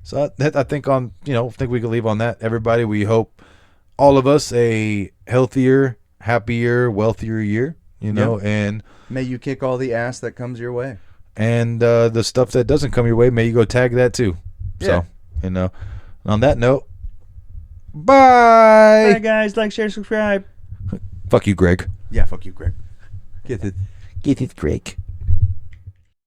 So I think I think we can leave on that. Everybody, we hope all of us a healthier, happier, wealthier year, and may you kick all the ass that comes your way. And the stuff that doesn't come your way, may you go tag that too. Yeah. So, on that note, bye. Bye, guys. Like, share, subscribe. Fuck you, Greg. Yeah, fuck you, Greg. Get it, Greg.